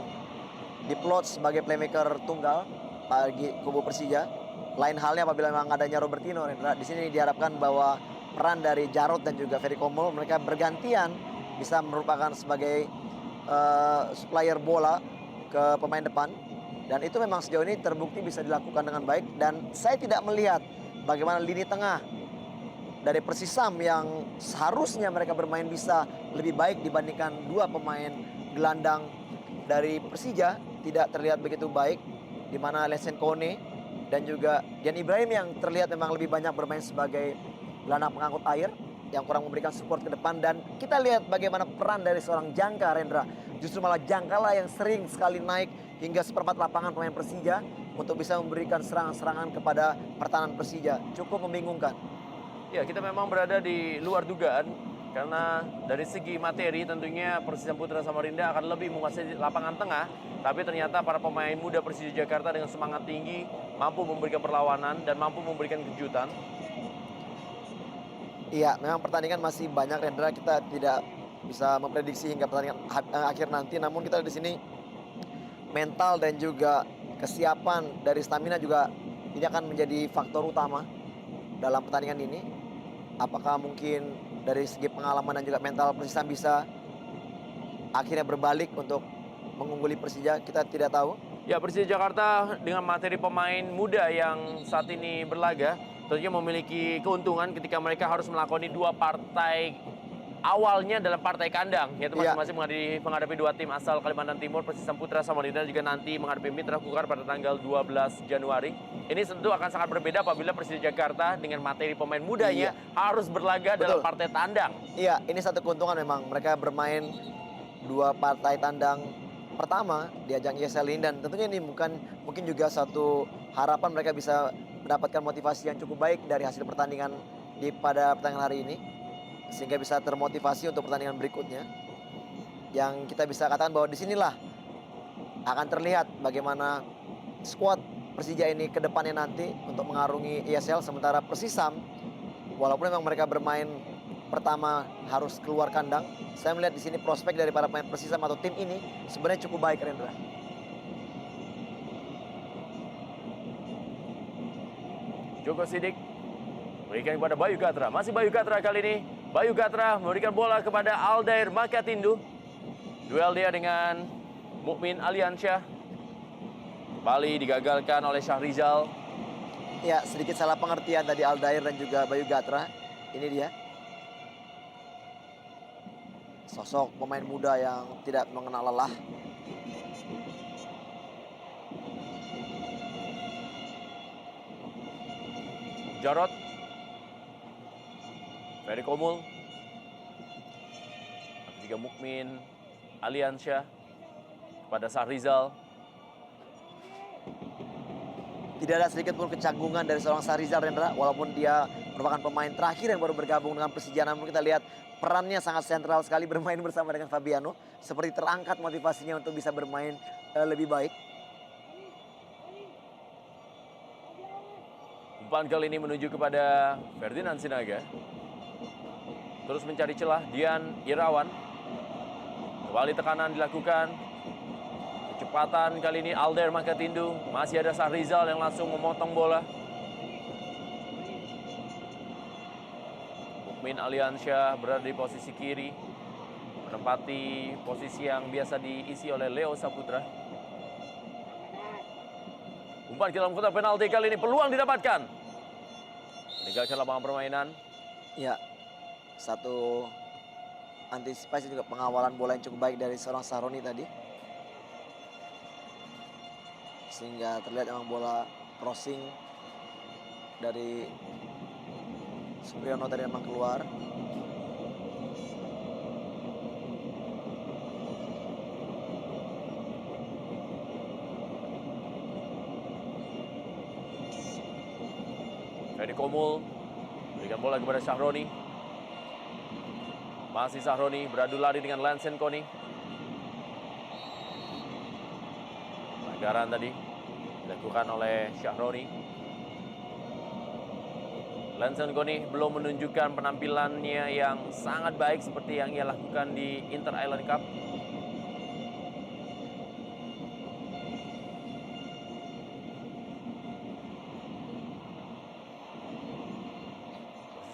S2: diplot sebagai playmaker tunggal bagi kubu Persija. Lain halnya apabila memang adanya Robertino, Rendra. Di sini diharapkan bahwa peran dari Jarod dan juga Ferry Komul mereka bergantian bisa merupakan sebagai supplier bola ke pemain depan. Dan itu memang sejauh ini terbukti bisa dilakukan dengan baik. Dan saya tidak melihat bagaimana lini tengah dari Persisam yang seharusnya mereka bermain bisa lebih baik dibandingkan dua pemain gelandang dari Persija, tidak terlihat begitu baik, di mana Lesen Kone dan juga Dian Ibrahim yang terlihat memang lebih banyak bermain sebagai gelandang pengangkut air yang kurang memberikan support ke depan. Dan kita lihat bagaimana peran dari seorang Jangka, Rendra. Justru malah Jangka lah yang sering sekali naik hingga seperempat lapangan pemain Persija untuk bisa memberikan serangan-serangan kepada pertahanan Persija. Cukup membingungkan.
S1: Ya, kita memang berada di luar dugaan karena dari segi materi tentunya Persija Putra Samarinda akan lebih menguasai lapangan tengah, tapi ternyata para pemain muda Persija Jakarta dengan semangat tinggi mampu memberikan perlawanan dan mampu memberikan kejutan.
S2: Iya, memang pertandingan masih banyak, Rendra. Kita tidak bisa memprediksi hingga pertandingan akhir nanti. Namun kita di sini mental dan juga kesiapan dari stamina juga ini akan menjadi faktor utama dalam pertandingan ini. Apakah mungkin dari segi pengalaman dan juga mental Persisam bisa akhirnya berbalik untuk mengungguli Persija, kita tidak tahu.
S1: Ya, Persija Jakarta dengan materi pemain muda yang saat ini berlaga tentunya memiliki keuntungan ketika mereka harus melakoni dua partai awalnya dalam partai kandang, yaitu masing-masing menghadapi dua tim asal Kalimantan Timur, Persisam Putra Samarinda, juga nanti menghadapi Mitra Kukar pada tanggal 12 Januari. Ini tentu akan sangat berbeda apabila Persija Jakarta dengan materi pemain mudanya harus berlaga dalam partai tandang.
S2: Iya, ini satu keuntungan memang. Mereka bermain dua partai tandang pertama di ajang ESL ini, dan tentunya ini mungkin juga satu harapan mereka bisa mendapatkan motivasi yang cukup baik dari hasil pertandingan pada pertandingan hari ini, sehingga bisa termotivasi untuk pertandingan berikutnya. Yang kita bisa katakan bahwa disinilah akan terlihat bagaimana skuad Persija ini ke depannya nanti untuk mengarungi ESL. Sementara Persisam, walaupun memang mereka bermain pertama harus keluar kandang, saya melihat di sini prospek dari para pemain Persisam atau tim ini sebenarnya cukup baik, Rendra.
S1: Joko Sidik berikan kepada Bayu Gatra. Masih Bayu Gatra kali ini. Bayu Gatra memberikan bola kepada Aldair Makatindu. Duel dia dengan Mukmin Aliansyah. Kembali digagalkan oleh Syahrizal.
S2: Ya, sedikit salah pengertian tadi Aldair dan juga Bayu Gatra. Ini dia. Sosok pemain muda yang tidak mengenal lelah.
S1: Jarod. Ferry Komul. Juga Mukmin Aliansyah kepada Syahrizal.
S2: Tidak ada sedikit pun kecanggungan dari seorang Syahrizal, Rendra. Walaupun dia merupakan pemain terakhir yang baru bergabung dengan Persija, namun kita lihat perannya sangat sentral sekali bermain bersama dengan Fabiano. Seperti terangkat motivasinya untuk bisa bermain lebih baik.
S1: Umpan kali ini menuju kepada Ferdinand Sinaga. Terus mencari celah Dian Irawan. Kembali tekanan dilakukan. Kecepatan kali ini Aldair Makatindu. Masih ada Syahrizal yang langsung memotong bola. Mukmin Aliansyah berada di posisi kiri, menempati posisi yang biasa diisi oleh Leo Saputra. Umpan ke dalam kotak penalti kali ini peluang didapatkan. Meninggalkan lapangan permainan.
S2: Ya, satu antisipasi juga pengawalan bola yang cukup baik dari seorang Saroni tadi. Sehingga terlihat memang bola crossing dari Supriyono tadi memang keluar.
S1: Ferry Komul berikan bola kepada Syahroni. Masih Syahroni beradu lari dengan Lansen Koni. Pelanggaran tadi dilakukan oleh Syahroni. Lansen Koni belum menunjukkan penampilannya yang sangat baik seperti yang ia lakukan di Inter Island Cup.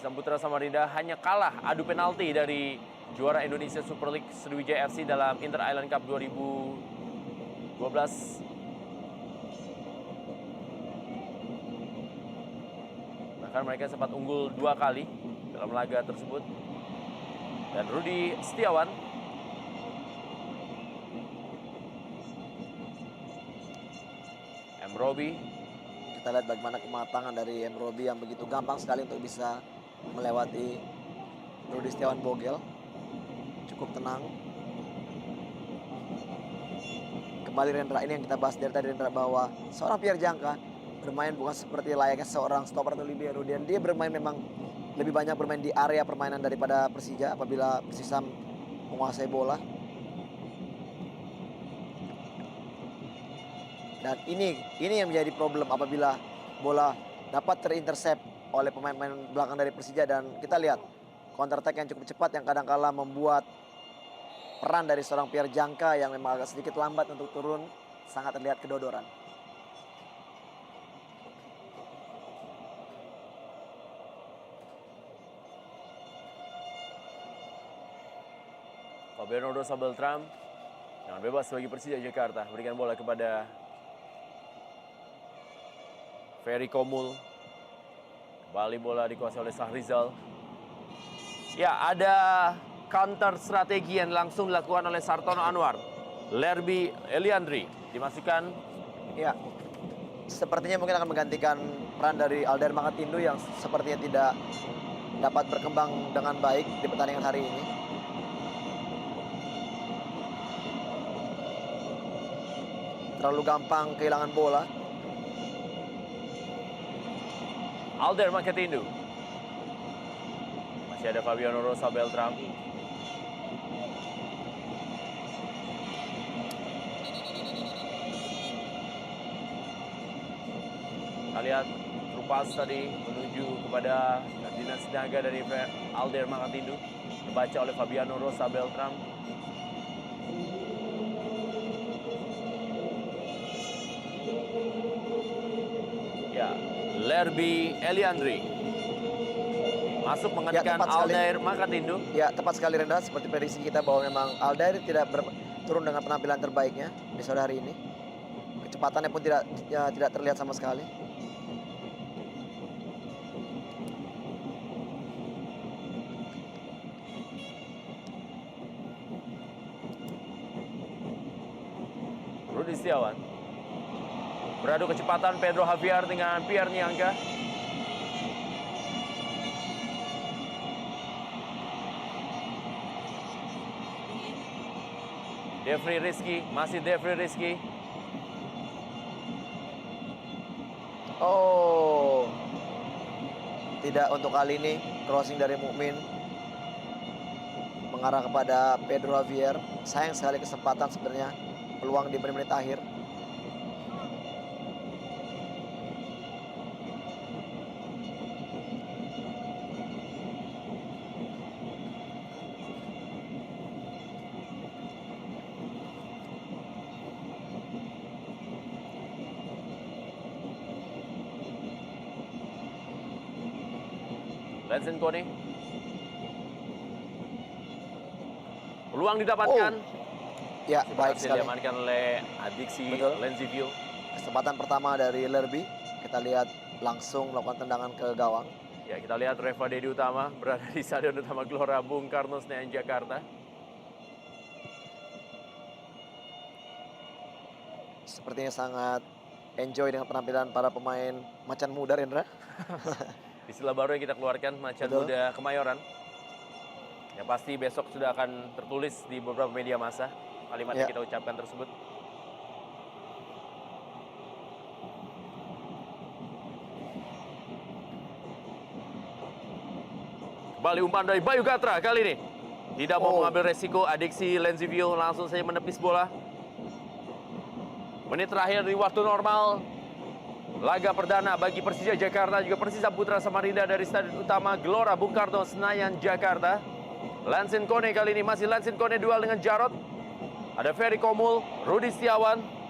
S1: Samputra Samarinda hanya kalah adu penalti dari juara Indonesia Super League Sriwijaya FC dalam Inter Island Cup 2012. Bahkan mereka sempat unggul 2 kali dalam laga tersebut. Dan Rudi Setiawan M. Robi.
S2: Kita lihat bagaimana kematangan dari M. Robi yang begitu gampang sekali untuk bisa melewati Rudi Setiawan Bogel. Cukup tenang. Kembali Rendra, ini yang kita bahas dari tadi Rendra, bahwa seorang Pierre Jangka bermain bukan seperti layaknya seorang stopper atau libero. Dan dia bermain memang lebih banyak bermain di area permainan daripada Persija apabila Persija menguasai bola. Dan ini yang menjadi problem apabila bola dapat terintercept oleh pemain-pemain belakang dari Persija. Dan kita lihat counter attack yang cukup cepat yang kadang-kala membuat peran dari seorang Pierre Jangka yang memang agak sedikit lambat untuk turun sangat terlihat kedodoran.
S1: Fabiano Rosa Beltram dengan bebas bagi Persija Jakarta, berikan bola kepada Ferry Komul. Kembali bola dikuasai oleh Sahrizal. Ya, ada counter strategi yang langsung dilakukan oleh Sartono Anwar. Lerby Eliandri dimasukkan.
S2: Ya, sepertinya mungkin akan menggantikan peran dari Aldair Makatindu yang sepertinya tidak dapat berkembang dengan baik di pertandingan hari ini. Terlalu gampang kehilangan bola.
S1: Aldair Makatindu. Masih ada Fabiano Rosa Beltram. Kita lihat Trupas tadi menuju kepada Ferdinand Sinaga dari Aldair Makatindu. Terbaca oleh Fabiano Rosa Beltram. Ya, Lerby Eliandri masuk menggantikan Aldair Makatindu.
S2: Ya, tepat sekali Rendra, seperti prediksi kita bahwa memang Aldair tidak turun dengan penampilan terbaiknya di sore hari ini. Kecepatannya pun tidak terlihat sama sekali.
S1: Rudi Setiawan beradu kecepatan Pedro Javier dengan Pierre Niangga. Devri Rizky, masih Devri Rizky.
S2: Oh, tidak untuk kali ini. Crossing dari Mukmin mengarah kepada Pedro Javier. Sayang sekali kesempatan sebenarnya, peluang di menit-menit akhir.
S1: Lansen Kone. Peluang didapatkan.
S2: Ya, baik
S1: Berhasil
S2: sekali.
S1: diamankan oleh Adiksi
S2: Betul.
S1: Lenzivio.
S2: Kesempatan pertama dari Lerby. Kita lihat langsung melakukan tendangan ke gawang.
S1: Ya, kita lihat Reva Dedi Utama berada di Stadion Utama Gelora Bung Karno Senayan Jakarta.
S2: Sepertinya sangat enjoy dengan penampilan para pemain macan muda, Rendra.
S1: Istilah baru yang kita keluarkan, Macan
S2: Betul.
S1: Muda Kemayoran. Yang pasti besok sudah akan tertulis di beberapa media massa kalimat yang
S2: Ya.
S1: kita ucapkan tersebut. Kembali umpan dari Bayu Gatra kali ini. Tidak mau
S2: Oh.
S1: mengambil resiko, adiksi Lenzivio langsung saja menepis bola. Menit terakhir di waktu normal. Laga perdana bagi Persija Jakarta juga Persisa Putra Samarinda dari Stadion Utama Gelora Bung Karno, Senayan, Jakarta. Lansin Kone kali ini masih Lansin Kone duel dengan Jarod. Ada Ferry Komul, Rudi Setiawan.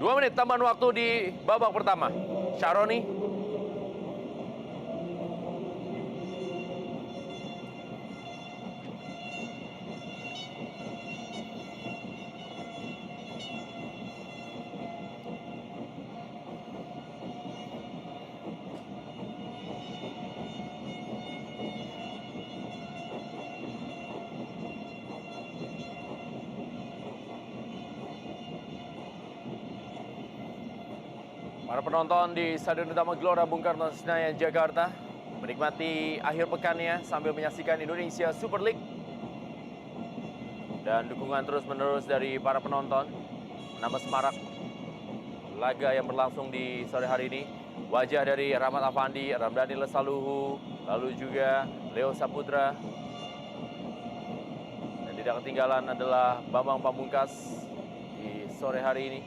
S1: Dua menit tambahan waktu di babak pertama. Syaroni. Para penonton di Stadion Utama Gelora Bung Karno, Senayan, Jakarta menikmati akhir pekannya sambil menyaksikan Indonesia Super League. Dan dukungan terus-menerus dari para penonton menambah semarak laga yang berlangsung di sore hari ini. Wajah dari Rahmat Afandi, Ramdhani Lesaluhu, lalu juga Leo Saputra. Dan tidak ketinggalan adalah Bambang Pamungkas di sore hari ini.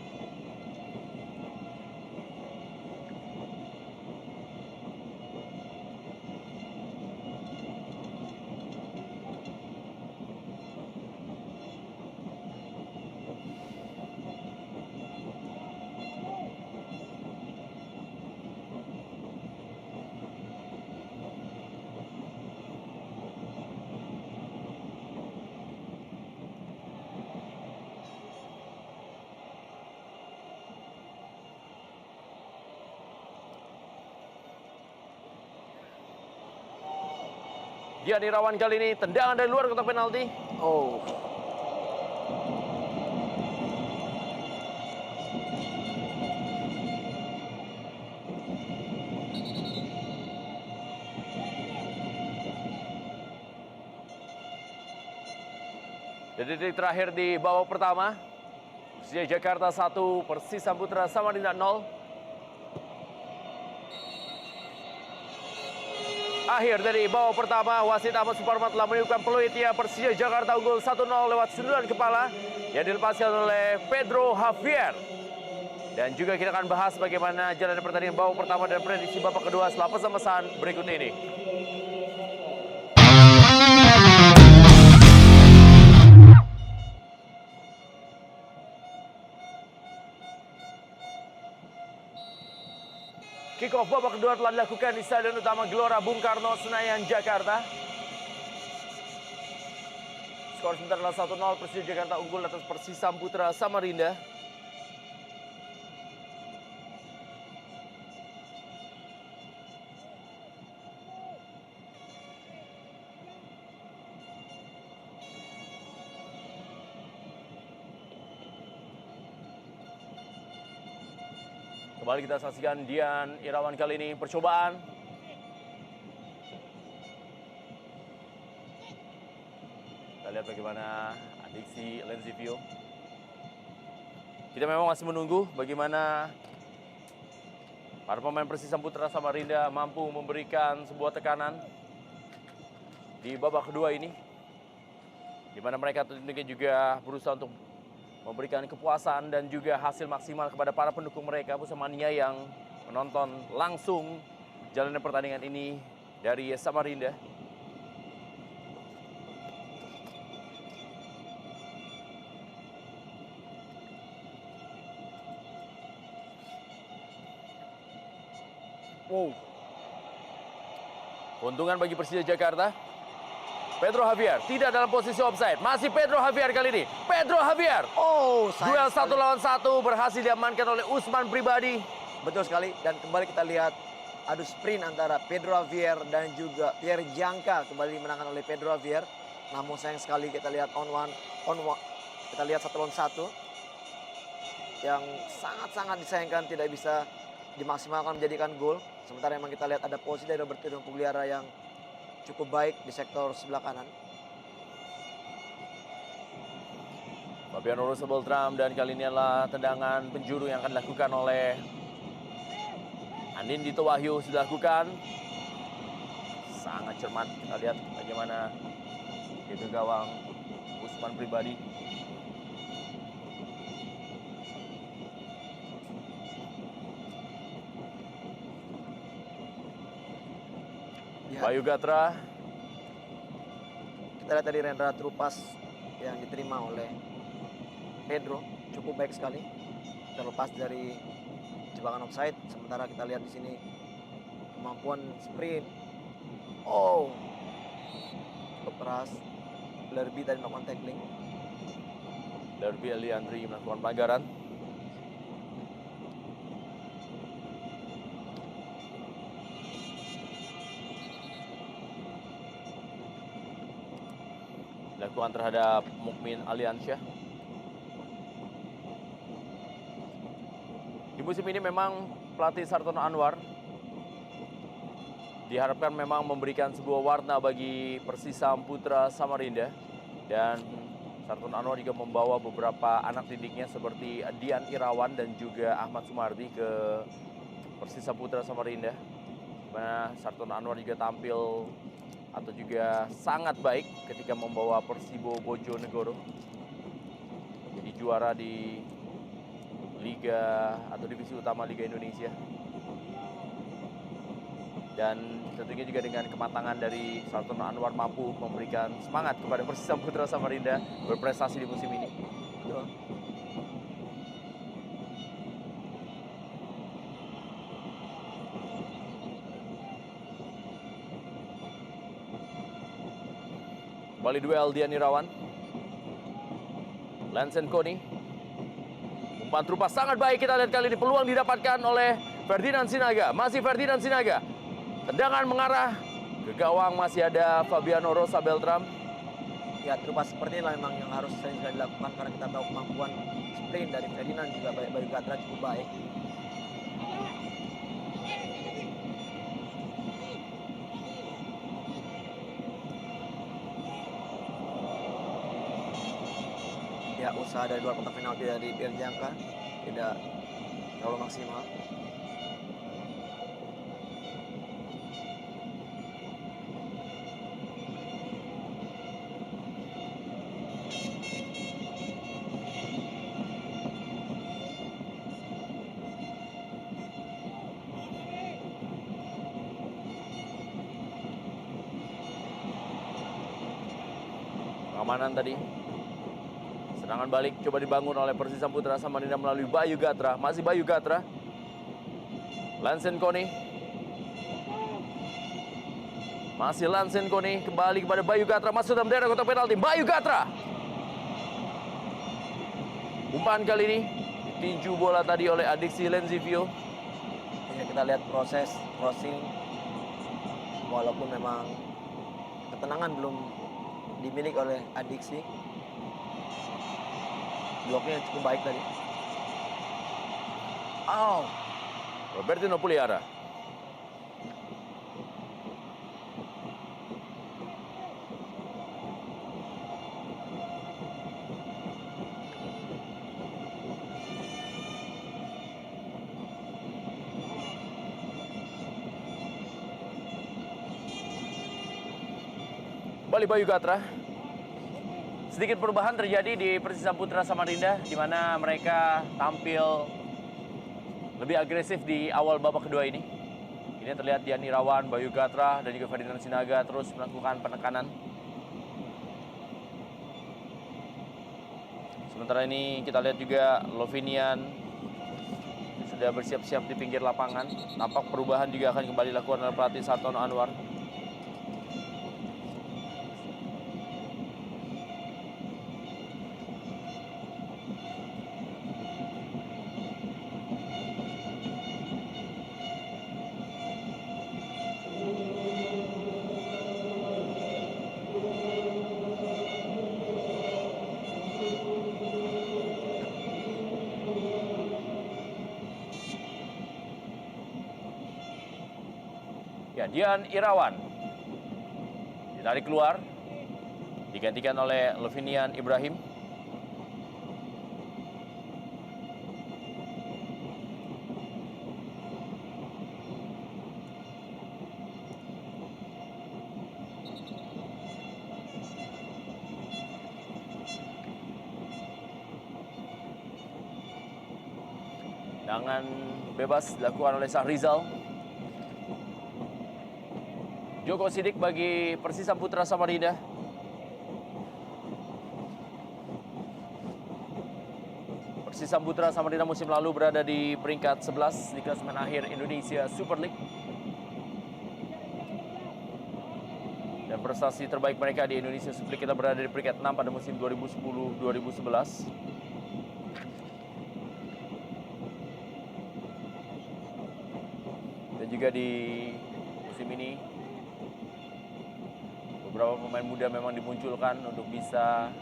S1: Dian Irawan kali ini tendangan dari luar kotak penalti.
S2: Oh.
S1: Detik terakhir di babak pertama. Persija Jakarta 1, Persisa Putra Samarinda 0. Akhir dari babak pertama, wasit Ahmad Suparman telah meniupkan peluitnya. Persija Jakarta unggul 1-0 lewat sundulan kepala yang dilepaskan oleh Pedro Javier. Dan juga kita akan bahas bagaimana jalannya pertandingan babak pertama dan prediksi babak kedua setelah pesan-pesan berikut ini. Kick-off babak kedua telah dilakukan di Stadion Utama Gelora Bung Karno, Senayan, Jakarta. Skor sementara adalah 1-0, Persija Jakarta unggul atas Persisa Putra Samarinda. Kembali kita saksikan Dian Irawan kali ini percobaan. Kita lihat bagaimana adiksi Lenzivio. Kita memang masih menunggu bagaimana para pemain Persisa Putra Samarinda mampu memberikan sebuah tekanan di babak kedua ini. Di mana mereka tentunya juga berusaha untuk memberikan kepuasan dan juga hasil maksimal kepada para pendukung mereka, Pusamania yang menonton langsung jalannya pertandingan ini dari Samarinda. Wow. Keuntungan bagi Persija Jakarta. Pedro Javier tidak dalam posisi offside. Masih Pedro Javier kali ini. Pedro Javier.
S2: Oh,
S1: Duel 1 lawan 1 berhasil diamankan oleh Usman Pribadi.
S2: betul sekali. Dan kembali kita lihat adu sprint antara Pedro Javier dan juga Pierre Gianca, kembali dimenangkan oleh Pedro Javier. Namun sayang sekali kita lihat on one. Kita lihat 1 lawan 1 yang sangat-sangat disayangkan tidak bisa dimaksimalkan menjadikan gol. Sementara memang kita lihat ada posisi dari Robertino Pugliara yang cukup baik di sektor sebelah kanan.
S1: Fabiano Roosevelt dan kali ini adalah tendangan penjuru yang akan dilakukan oleh Anindito Wahyu. Sudah dilakukan. Sangat cermat. Kita lihat bagaimana dia ke gawang Usman Pribadi.
S2: Ya,
S1: Bayu Gatra.
S2: kita lihat tadi Rendra Trupas yang diterima oleh Pedro cukup baik sekali, terlepas dari jebakan offside. Sementara kita lihat di sini kemampuan sprint. Oh, cukup keras. Lerby tadi melakukan tackling.
S1: Derby Eliandri melakukan pelanggaran. Dilakukan terhadap Mukmin Aliansyah. Di musim ini memang pelatih Sartono Anwar diharapkan memang memberikan sebuah warna bagi Persisam Putra Samarinda. Dan Sartono Anwar juga membawa beberapa anak didiknya seperti Dian Irawan dan juga Ahmad Sumardi ke Persisam Putra Samarinda. Di mana Sartono Anwar juga tampil atau juga sangat baik ketika membawa Persibo Bojonegoro jadi juara di Liga atau Divisi Utama Liga Indonesia. Dan tentunya juga dengan kematangan dari Sartono Anwar mampu memberikan semangat kepada Persisam Putra Samarinda berprestasi di musim ini.
S2: Betul.
S1: Kembali duel Dian Irawan. Lansen Koni. Umpan Trupas sangat baik. Kita lihat kali ini peluang didapatkan oleh Ferdinand Sinaga. Masih Ferdinand Sinaga. Tendangan mengarah ke gawang, masih ada Fabiano Rosa Beltram.
S2: Ya, Trupas seperti inilah memang yang harus sering dilakukan karena kita tahu kemampuan sprint dari Ferdinand juga Bayu Gatra cukup baik. Ya, usaha dari luar kotak penalti dari Birjangka tidak terlalu maksimal.
S1: Pengamanan tadi. Serangan balik coba dibangun oleh Persisam Putra Samarinda melalui Bayu Gatra. Masih Bayu Gatra. Lansen Koni. Masih Lansen Koni. Kembali kepada Bayu Gatra. Masuk dalam daerah kotak penalti. Bayu Gatra. Umpan kali ini ditinju bola tadi oleh Adiksi Lenzivio.
S2: Ya, kita lihat proses crossing. Walaupun memang ketenangan belum dimiliki oleh Adiksi. Bloknya cukup baik tadi.
S1: Oh. Robertino Puliara. Kembali Bayu Gatra. Sedikit perubahan terjadi di Persisam Putra Samarinda, di mana mereka tampil lebih agresif di awal babak kedua ini. Ini terlihat Dian Irawan, Bayu Gatra, dan juga Ferdinand Sinaga terus melakukan penekanan. Sementara ini kita lihat juga Lovinian sudah bersiap-siap di pinggir lapangan. Tampak perubahan juga akan kembali dilakukan oleh pelatih Sartono Anwar. Ya, Dian Irawan. Ditarik keluar. Digantikan oleh Lovinian Ibrahim. Tendangan bebas dilakukan oleh Sahrizal. Joko Sidik bagi Persisam Putra Samarinda. Persisam Putra Samarinda musim lalu berada di peringkat 11 di klasemen akhir Indonesia Super League. Dan prestasi terbaik mereka di Indonesia Super League kita berada di peringkat 6 pada musim 2010-2011. Dan juga di musim ini beberapa pemain muda memang dimunculkan untuk bisa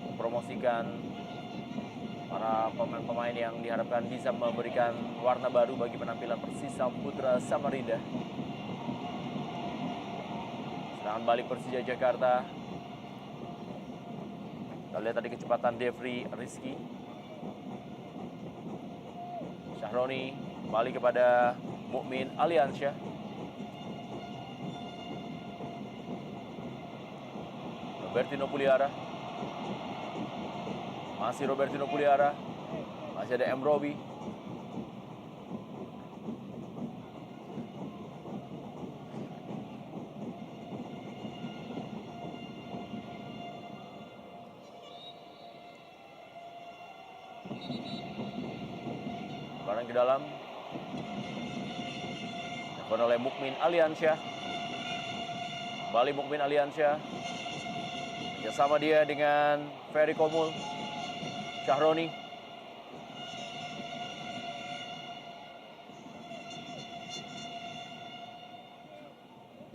S1: mempromosikan para pemain-pemain yang diharapkan bisa memberikan warna baru bagi penampilan Persisam Putra Samarinda. Serangan balik Persija Jakarta. Kita lihat tadi kecepatan Devri Rizky. Syahroni balik kepada Mukmin Aliansyah. Robertino Puliara. Masih Robertino Puliara. Masih ada M. Robi. Barang ke dalam. Dilakukan oleh Mukmin Aliansyah. Kembali Mukmin Aliansyah. Kerjasama dia dengan Ferry Komul. Syahroni.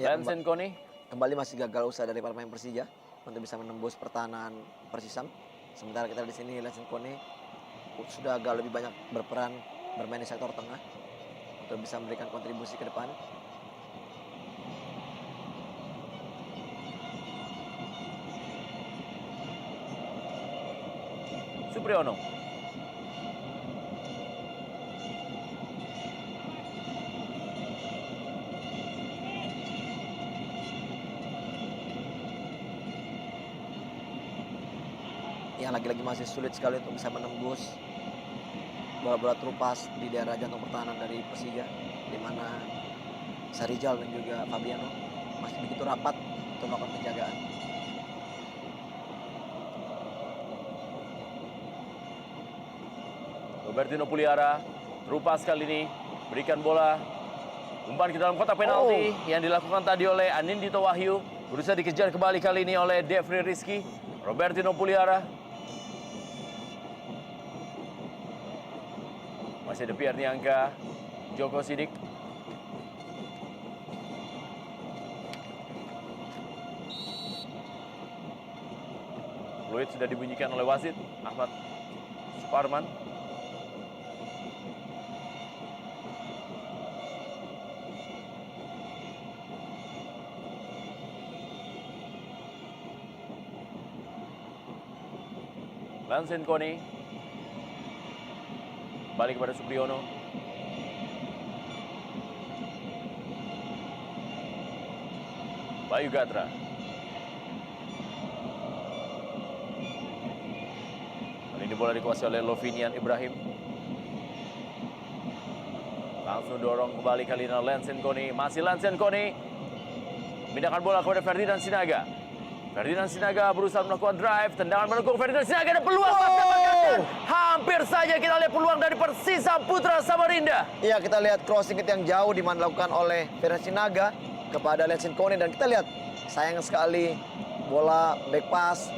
S2: Ya,
S1: Vincent Koni.
S2: kembali masih gagal usaha dari pemain Persija untuk bisa menembus pertahanan Persisam. Sementara kita di sini Vincent Koni sudah agak lebih banyak berperan bermain di sektor tengah untuk bisa memberikan kontribusi ke depan.
S1: Supriyono.
S2: Ya, lagi-lagi masih sulit sekali untuk bisa menembus bola-bola terupas di daerah jantung pertahanan dari Persija, di mana Sarijal dan juga Fabiano masih begitu rapat untuk melakukan penjagaan.
S1: Robertino Puliara. Terupas kali ini. Berikan bola. Umpan ke dalam kotak penalti yang dilakukan tadi oleh Anindito Wahyu. Berusaha dikejar kembali kali ini oleh Devri Rizky. Robertino Puliara. Masih ada Pierre Niangka. Joko Sidik. Fluid sudah dibunyikan oleh wasit Ahmad Suparman. Vincent Koni. Balik kepada Supriyono. Bayu Gatra. Kali ini bola dikuasai oleh Lovinian Ibrahim. Langsung dorong kembali kali ini Vincent Koni. Masih Vincent Koni. Pindahkan bola kepada Ferdinand Sinaga. Ferdinand Sinaga berusaha melakukan drive. Tendangan menekuk Ferdinand Sinaga. Ada peluang. Hampir saja kita lihat peluang dari Persisam Putra Samarinda.
S2: Iya, kita lihat crossing yang jauh di mana dilakukan oleh Ferdinand Sinaga kepada Vincent Koni. Dan kita lihat sayang sekali bola back pass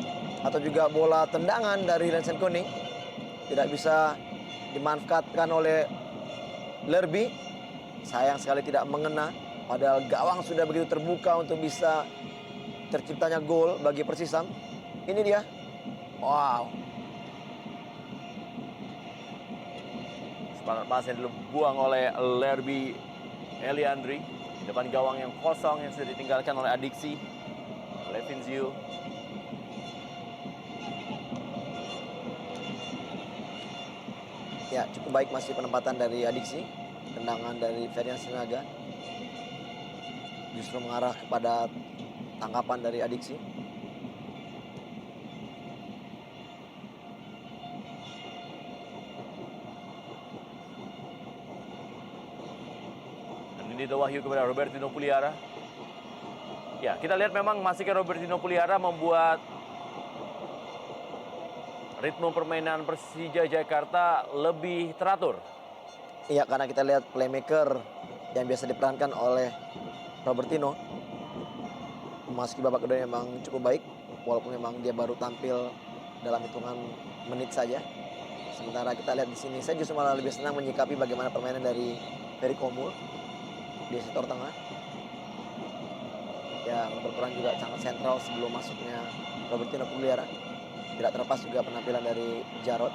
S2: atau juga bola tendangan dari Vincent Koni tidak bisa dimanfaatkan oleh Lerby. Sayang sekali tidak mengena. Padahal gawang sudah begitu terbuka untuk bisa terciptanya gol bagi Persisam. Ini dia. Wow.
S1: Semangat pas yang dibuang oleh Lerby Eliandri. Di depan gawang yang kosong yang sudah ditinggalkan oleh Adiksi. Kevin Ziu.
S2: Ya, cukup baik masih penempatan dari Adiksi. Tendangan dari Ferdian Sinaga justru mengarah kepada tangkapan dari Adiksi.
S1: Nindito Wahyu kepada Robertino Puliara. Ya, kita lihat memang masih ke Robertino Puliara membuat ritme permainan Persija Jakarta lebih teratur.
S2: Iya, karena kita lihat playmaker yang biasa diperankan oleh Robertino memasuki babak kedua memang cukup baik, walaupun memang dia baru tampil dalam hitungan menit saja. Sementara kita lihat di sini, saya justru malah lebih senang menyikapi bagaimana permainan dari Ferry Komul di sektor tengah yang berperan juga sangat sentral sebelum masuknya Robertino Puliara. Tidak terlepas juga penampilan dari Jarod.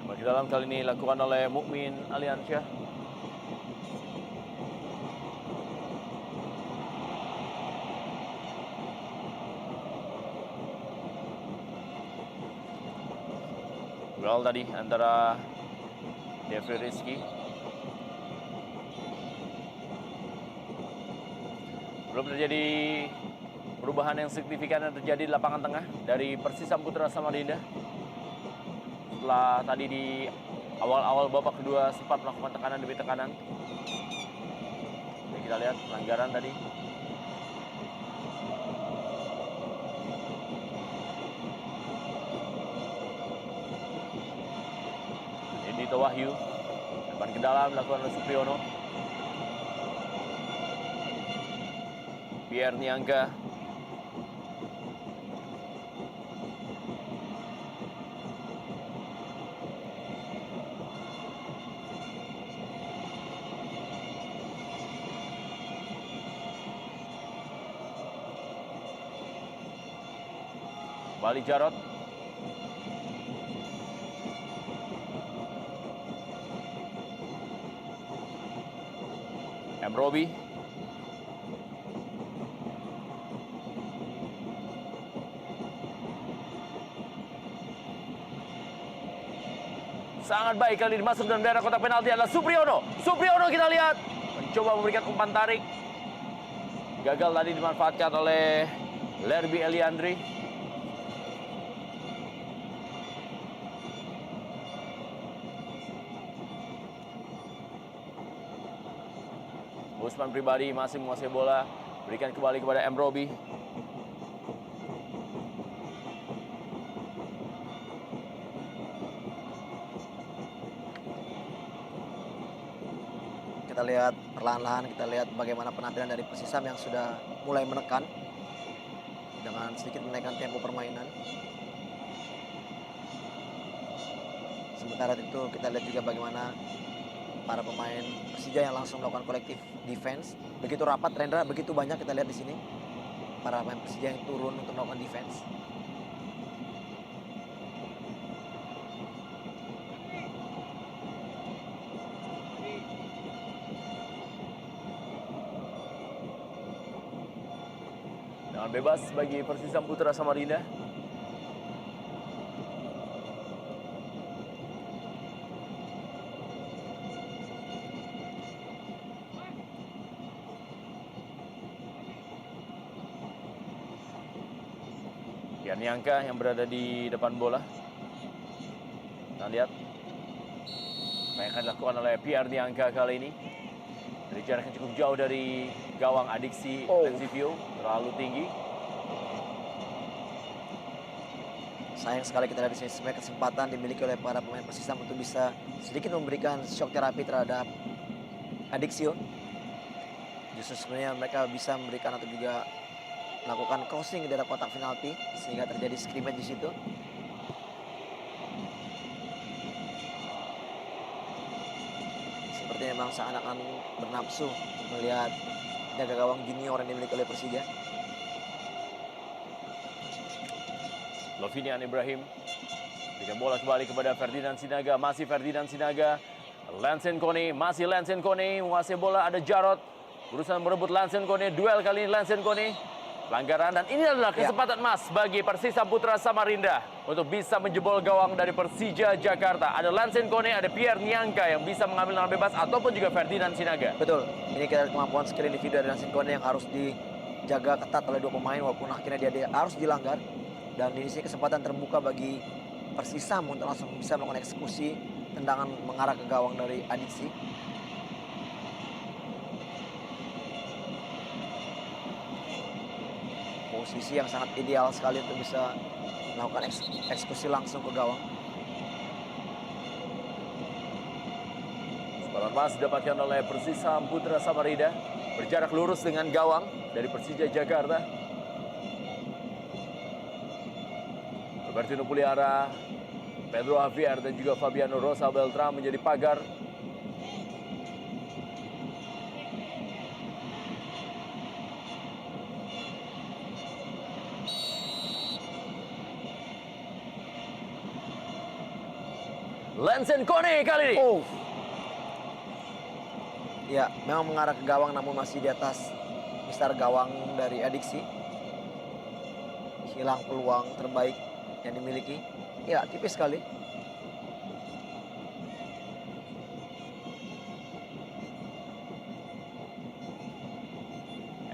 S1: Bagi dalam kali ini dilakukan oleh Mukmin Aliansyah. Duel tadi antara Devri Rizky. Belum terjadi perubahan yang signifikan yang terjadi di lapangan tengah dari Persisam Putra Samarinda. Setelah tadi di awal-awal babak kedua sempat melakukan tekanan demi tekanan. Jadi kita lihat pelanggaran tadi. Nindito Wahyu, depan ke dalam dilakukan oleh Supriyono. Pierre Niangga. Kembali Jarod. M. Robi. Sangat baik kali ini masuk dalam daerah kotak penalti adalah Supriyono. Supriyono kita lihat mencoba memberikan umpan tarik. Gagal tadi dimanfaatkan oleh Lerby Eliandri. Usman Pribadi masih menguasai bola, berikan kembali kepada M. Robi.
S2: Kita lihat perlahan-lahan, kita lihat bagaimana penampilan dari Persisam yang sudah mulai menekan dengan sedikit menaikkan tempo permainan. Sementara itu kita lihat juga bagaimana para pemain Persija yang langsung melakukan kolektif defense. Begitu rapat, Rendra, begitu banyak kita lihat di sini para pemain Persija yang turun untuk melakukan defense.
S1: Dengan bebas bagi Persisam Putra Samarinda. Yan Yangka yang berada di depan bola. Kita lihat apa yang akan dilakukan oleh Pierre Niangka kali ini. Dari jarak yang cukup jauh dari gawang Adiksi Lenzivio, terlalu tinggi.
S2: Sayang sekali kita lihat di sini sebenarnya kesempatan dimiliki oleh para pemain Persisam untuk bisa sedikit memberikan shock terapi terhadap Adixio. Justru sebenarnya mereka bisa memberikan atau juga melakukan crossing ke daerah kotak penalti sehingga terjadi scrimmage di situ. Sepertinya memang seakan-akan bernafsu melihat jaga gawang junior yang dimiliki oleh Persija.
S1: Lovinian Ibrahim. Berikan bola kembali kepada Ferdinand Sinaga. Masih Ferdinand Sinaga. Lansen Kone, masih Lansen Kone. Menguasai bola, ada Jarod. Berusaha merebut Lansen Kone. Duel kali ini Lansen Kone. Pelanggaran, dan ini adalah kesempatan emas bagi Persisa Putra Samarinda untuk bisa menjebol gawang dari Persija Jakarta. Ada Lansen Kone, ada Pierre Niangka yang bisa mengambil tendangan bebas, ataupun juga Ferdinand Sinaga.
S2: Betul, ini kita lihat kemampuan skill individu dari Lansen Kone yang harus dijaga ketat oleh dua pemain walaupun akhirnya dia harus dilanggar. Dan di sini kesempatan terbuka bagi Persisam untuk langsung bisa melakukan eksekusi tendangan mengarah ke gawang dari Adiksi. Posisi yang sangat ideal sekali untuk bisa melakukan eksekusi langsung ke gawang.
S1: Separuh emas didapatkan oleh Persisam Putra Samarinda. Berjarak lurus dengan gawang dari Persija Jakarta. Robertino Puliara, Pedro Javier dan juga Fabiano Rosa Beltram menjadi pagar. Lansen Kone kali ini.
S2: Oh. Ya, memang mengarah ke gawang namun masih di atas mistar gawang dari Adiksi. Hilang peluang terbaik yang dimiliki. Ya, tipis sekali.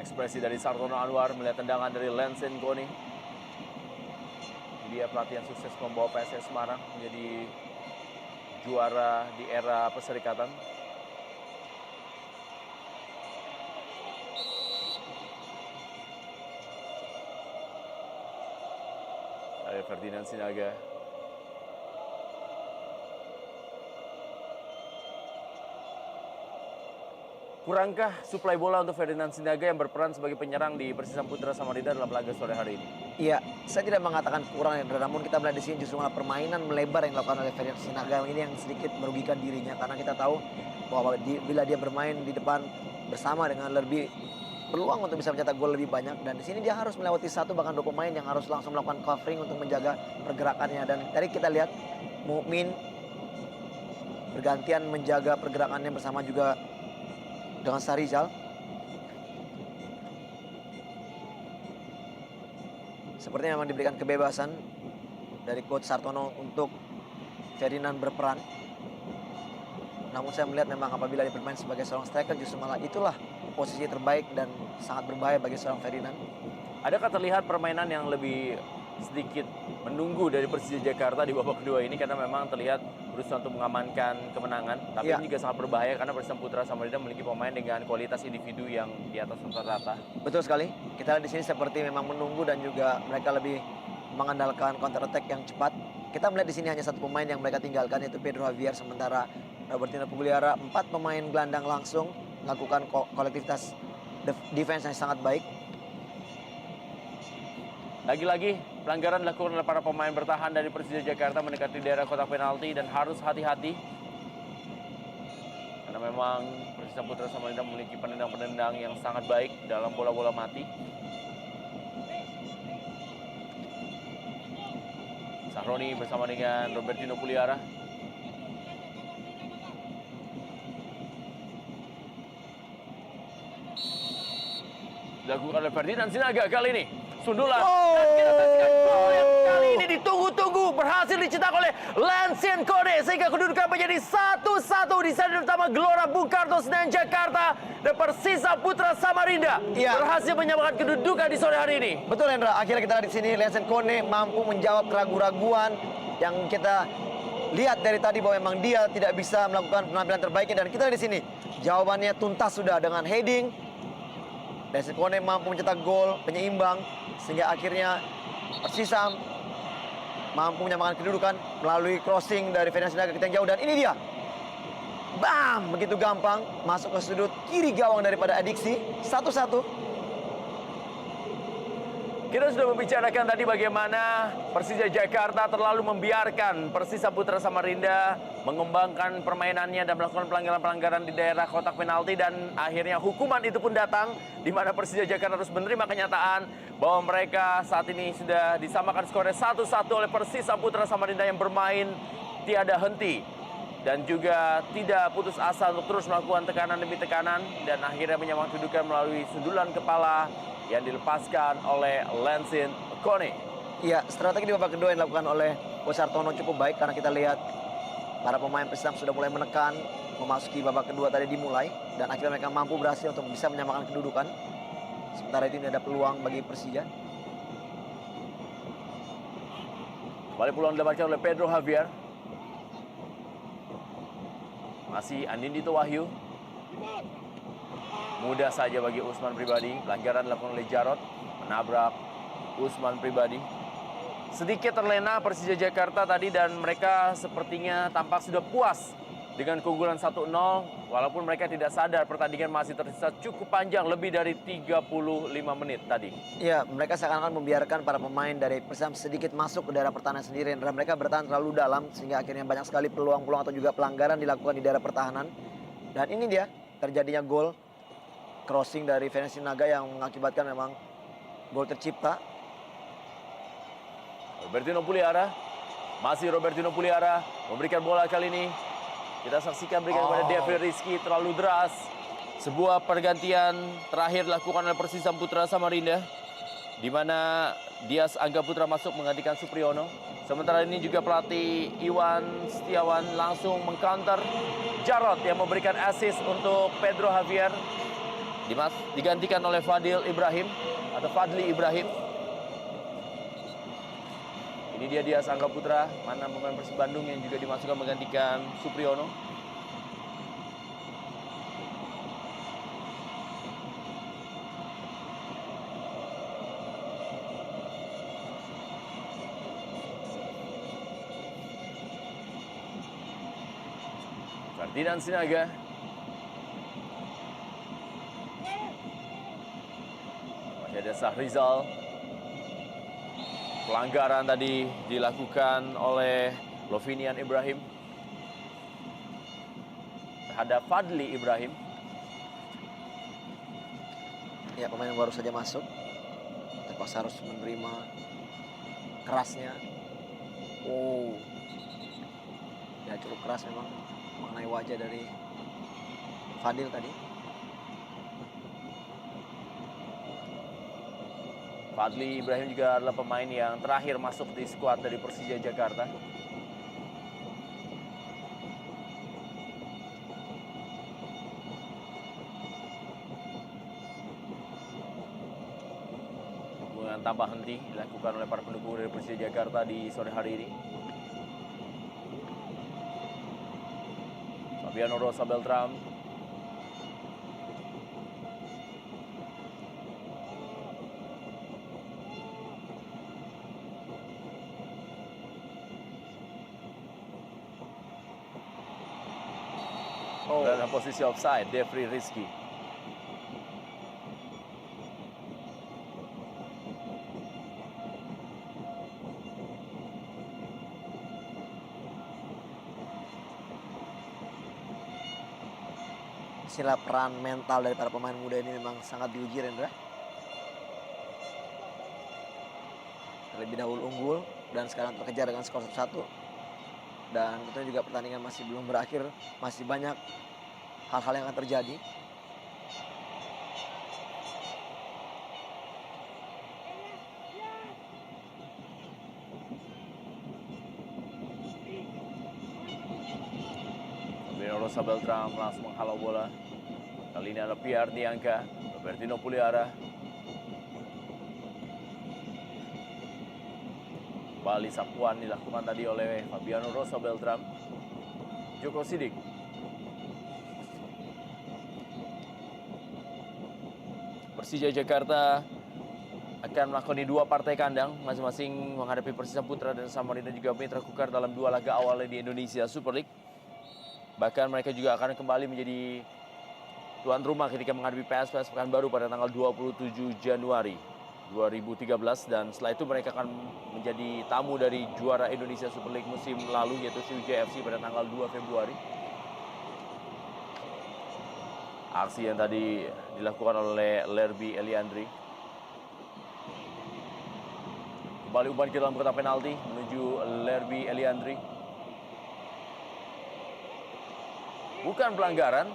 S1: Ekspresi dari Sartono Anwar melihat tendangan dari Lansen Kone. Dia pelatih yang sukses membawa PSS Semarang menjadi juara di era perserikatan. Ada Ferdinand Sinaga. Kurangkah suplai bola untuk Ferdinand Sinaga yang berperan sebagai penyerang di Persisam Putra Samarinda dalam laga sore hari ini?
S2: Iya, saya tidak mengatakan kurang, Hendra. Namun kita melihat di sini justru malah permainan melebar yang dilakukan oleh Ferdinand Sinaga ini yang sedikit merugikan dirinya. Karena kita tahu bahwa bila dia bermain di depan bersama dengan lebih peluang untuk bisa mencetak gol lebih banyak. Dan di sini dia harus melewati satu bahkan dua pemain yang harus langsung melakukan covering untuk menjaga pergerakannya. Dan tadi kita lihat Mukmin bergantian menjaga pergerakannya bersama juga dengan Sarizal. Sepertinya memang diberikan kebebasan dari Coach Sartono untuk Ferdinand berperan. Namun saya melihat memang apabila dia bermain sebagai seorang striker justru malah itulah posisi terbaik dan sangat berbahaya bagi seorang Ferdinand.
S1: Adakah terlihat permainan yang lebih sedikit menunggu dari Persija Jakarta di babak kedua ini karena memang terlihat berusaha untuk mengamankan kemenangan, tapi ini juga sangat berbahaya karena Persisam Putra Samarinda memiliki pemain dengan kualitas individu yang di atas rata-rata.
S2: Betul sekali. Kita lihat di sini seperti memang menunggu dan juga mereka lebih mengandalkan counter attack yang cepat. Kita melihat di sini hanya satu pemain yang mereka tinggalkan yaitu Pedro Javier, sementara Robertino Pugliara 4 pemain gelandang langsung melakukan kolektivitas defense yang sangat baik.
S1: Lagi-lagi pelanggaran dilakukan oleh para pemain bertahan dari Persija Jakarta mendekati daerah kotak penalti dan harus hati-hati. Karena memang Persisam Putra Samarinda memiliki penendang-penendang yang sangat baik dalam bola-bola mati. Sahroni bersama dengan Robertino Puliara. Dilakukan oleh Ferdinand Sinaga kali ini. Sundulan. Dan kita saksikan gol yang kali ini ditunggu-tunggu. Berhasil dicetak oleh Lansen Kone. Sehingga kedudukan menjadi 1-1 di stadion utama Gelora Bung Karno Senayan Jakarta. Dan Persisam Putra Samarinda berhasil menyamakan kedudukan di sore hari ini.
S2: Betul, Hendra. Akhirnya kita lihat di sini Lansen Kone mampu menjawab keraguan-raguan yang kita lihat dari tadi bahwa memang dia tidak bisa melakukan penampilan terbaiknya. Dan kita lihat di sini jawabannya tuntas sudah dengan heading. Lansen Kone mampu mencetak gol penyeimbang sehingga akhirnya Persisam mampu menyamakan kedudukan melalui crossing dari Ferdinand Sinaga ke tiang jauh, dan ini dia. Bam! Begitu gampang masuk ke sudut kiri gawang daripada Adiksi. 1-1.
S1: Kita sudah membicarakan tadi bagaimana Persija Jakarta terlalu membiarkan Persisa Putra Samarinda mengembangkan permainannya dan melakukan pelanggaran-pelanggaran di daerah kotak penalti, dan akhirnya hukuman itu pun datang di mana Persija Jakarta harus menerima kenyataan bahwa mereka saat ini sudah disamakan skornya 1-1 oleh Persisa Putra Samarinda yang bermain tiada henti dan juga tidak putus asa untuk terus melakukan tekanan demi tekanan, dan akhirnya menyamakan kedudukan melalui sundulan kepala yang dilepaskan oleh Lensin Kone.
S2: Iya, strategi di babak kedua yang dilakukan oleh Coach Sartono cukup baik karena kita lihat para pemain Persisam sudah mulai menekan, memasuki babak kedua tadi dimulai, dan akhirnya mereka mampu berhasil untuk bisa menyamakan kedudukan. Sementara itu ini ada peluang bagi Persija.
S1: Kembali peluang didapatkan oleh Pedro Javier. Masih Anindito Wahyu. Mudah saja bagi Usman Pribadi. Pelanggaran dilakukan oleh Jarod, menabrak Usman Pribadi. Sedikit terlena Persija Jakarta tadi, dan mereka sepertinya tampak sudah puas dengan keunggulan 1-0. Walaupun mereka tidak sadar pertandingan masih tersisa cukup panjang, lebih dari 35 menit tadi.
S2: Iya, mereka seakan-akan membiarkan para pemain dari Persisam sedikit masuk ke daerah pertahanan sendiri, dan mereka bertahan terlalu dalam sehingga akhirnya banyak sekali peluang-peluang atau juga pelanggaran dilakukan di daerah pertahanan. Dan ini dia terjadinya gol crossing dari Venesi Naga yang mengakibatkan memang gol tercipta.
S1: Robertino Puliara, masih Robertino Puliara memberikan bola kali ini. Kita saksikan berikan kepada Devri Rizky, terlalu deras. Sebuah pergantian terakhir dilakukan oleh Persisa Putra Samarinda, di mana Dias Angga Putra masuk menggantikan Supriyono. Sementara ini juga pelatih Iwan Setiawan langsung mengcounter Jarod yang memberikan assist untuk Pedro Javier. Digantikan oleh Fadli Ibrahim. Ini dia Dias Angga Putra, mana pemain Persib Bandung yang juga dimasukkan menggantikan Supriyono. Ferdinand Sinaga. Masih ada Sahrizal. Pelanggaran tadi dilakukan oleh Lovinian Ibrahim terhadap Fadli Ibrahim.
S2: Ya, pemain yang baru saja masuk terpaksa harus menerima kerasnya. Oh, ya cukup keras memang mengenai wajah dari Fadil tadi.
S1: Fadli Ibrahim juga adalah pemain yang terakhir masuk di skuad dari Persija Jakarta. Hubungan tanpa henti dilakukan oleh para pendukung dari Persija Jakarta di sore hari ini. Fabiano Rosa Beltram. Dalam posisi offside, Devri Rizky.
S2: Sila peran mental dari para pemain muda ini memang sangat diuji, Rendra. Terlebih dahulu unggul dan sekarang terkejar dengan skor 1-1. Dan itu juga pertandingan masih belum berakhir, masih banyak hal-hal yang akan terjadi.
S1: Fabiano Rosa Beltram langsung menghalau bola. Kali ini ada Pierre Diangka, Robertino Puliara. Kembali sapuan dilakukan tadi oleh Fabiano Rosa Beltram. Joko Sidik. Persija Jakarta akan melakoni dua partai kandang, masing-masing menghadapi Persisa Putra dan Samarinda juga Mitra Kukar dalam dua laga awalnya di Indonesia Super League. Bahkan mereka juga akan kembali menjadi tuan rumah ketika menghadapi PSPS Pekanbaru pada tanggal 27 Januari. 2013 dan setelah itu mereka akan menjadi tamu dari juara Indonesia Super League musim lalu yaitu Sriwijaya FC pada tanggal 2 Februari. Aksi yang tadi dilakukan oleh Lerby Eliandri. Kembali umpan ke dalam kotak penalti menuju Lerby Eliandri. Bukan pelanggaran.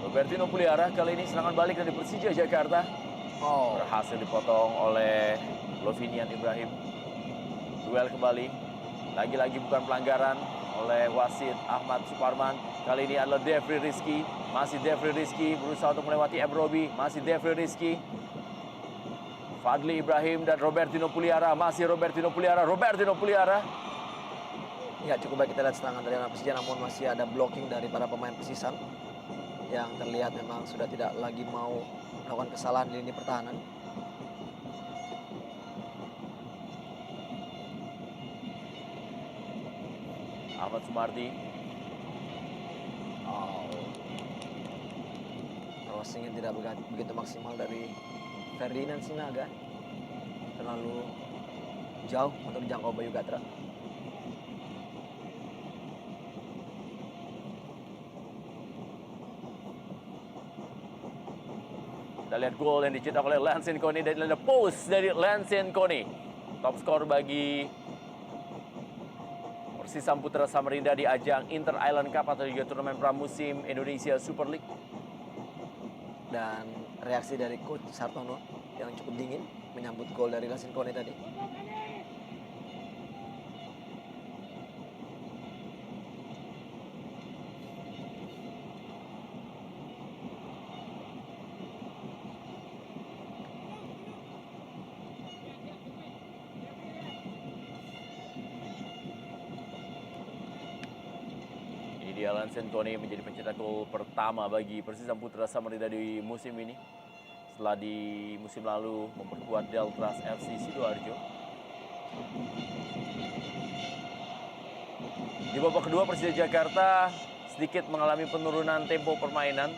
S1: Robertino Puliara kali ini serangan balik dari Persija Jakarta. Berhasil dipotong oleh Lovinian Ibrahim. Duel kembali. Lagi-lagi bukan pelanggaran oleh wasit Ahmad Suparman. Kali ini adalah Devri Rizky. Masih Devri Rizky berusaha untuk melewati Ebrobi. Masih Devri Rizky. Fadli Ibrahim dan Robertino Puliara. Masih Robertino Puliara. Robertino Puliara.
S2: Ya, cukup baik kita lihat serangan dari anak Persija, namun masih ada blocking dari para pemain Persisam yang terlihat memang sudah tidak lagi mau melakukan kesalahan di lini pertahanan.
S1: Ahmad Sumardi.
S2: Crossing yang tidak begitu maksimal dari Ferdinand Sinaga. Terlalu jauh untuk dijangkau Bayu Gatra.
S1: Kita lihat gol yang dicetak oleh Lance Nkoni dan ada post dari Lance Nkoni. Top skor bagi Persisam Putra Samarinda di ajang Inter Island Cup atau juga turnamen pramusim Indonesia Super League.
S2: Dan reaksi dari Coach Sartono yang cukup dingin menyambut gol dari Lance Nkoni tadi.
S1: Lance Nkoni menjadi pencetak gol pertama bagi Persisam Putra Samarinda di musim ini. Setelah di musim lalu memperkuat Deltras FC Sidoarjo. Di babak kedua Persija Jakarta sedikit mengalami penurunan tempo permainan.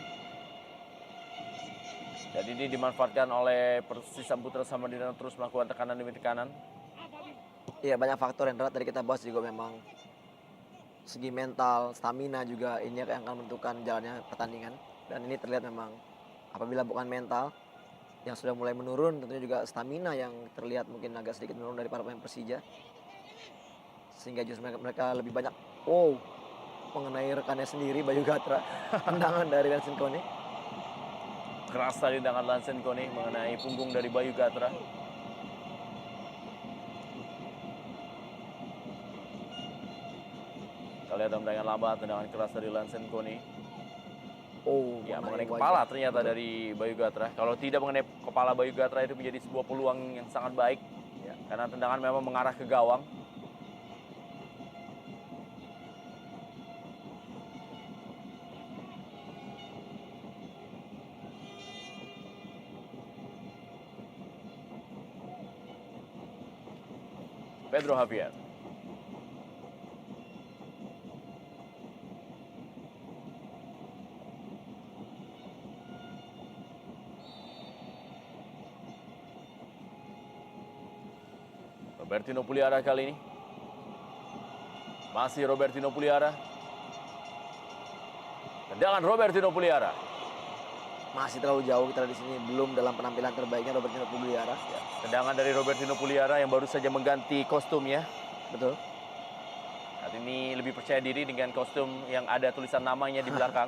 S1: Dan ini dimanfaatkan oleh Persisam Putra Samarinda terus melakukan tekanan demi tekanan.
S2: Iya, banyak faktor yang tadi kita bahas juga memang segi mental, stamina juga ini yang akan menentukan jalannya pertandingan. Dan ini terlihat memang apabila bukan mental yang sudah mulai menurun, tentunya juga stamina yang terlihat mungkin agak sedikit menurun dari para pemain Persija. Sehingga justru mereka lebih banyak mengenai rekannya sendiri Bayu Gatra. Tendangan dari Lance Nkoni.
S1: Keras tadi tendangan Lance Nkoni mengenai punggung dari Bayu Gatra. Kita lihat tendangan lama, tendangan keras dari Lance Nkoni. Ya, mengenai kepala ternyata dari Bayu Gatra. Kalau tidak mengenai kepala Bayu Gatra itu menjadi sebuah peluang yang sangat baik. Ya, karena tendangan memang mengarah ke gawang. Pedro Javier. Robertino Puliara kali ini. Masih Robertino Puliara. Tendangan Robertino Puliara.
S2: Masih terlalu jauh kita di sini, belum dalam penampilan terbaiknya Robertino Puliara.
S1: Ya, tendangan dari Robertino Puliara yang baru saja mengganti kostumnya.
S2: Betul.
S1: Saat ini lebih percaya diri dengan kostum yang ada tulisan namanya di belakang.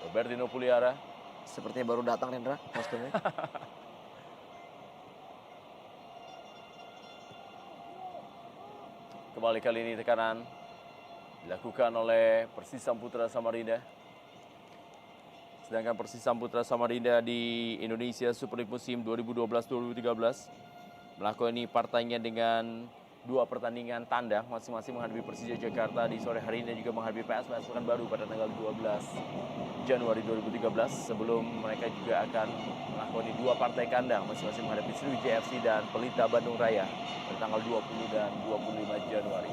S1: Robertino Puliara.
S2: Sepertinya baru datang Rendra kostumnya.
S1: Kembali kali ini tekanan dilakukan oleh Persisam Putra Samarinda. Sedangkan Persisam Putra Samarinda di Indonesia Super League musim 2012-2013 melakukan ini partainya dengan 2 pertandingan tandang masing-masing menghadapi Persija Jakarta di sore hari ini dan juga menghadapi PSMS Pekanbaru pada tanggal 12 Januari 2013 sebelum mereka juga akan melakukan 2 partai kandang masing-masing menghadapi Sriwijaya FC dan Pelita Bandung Raya pada tanggal 20 dan 25 Januari.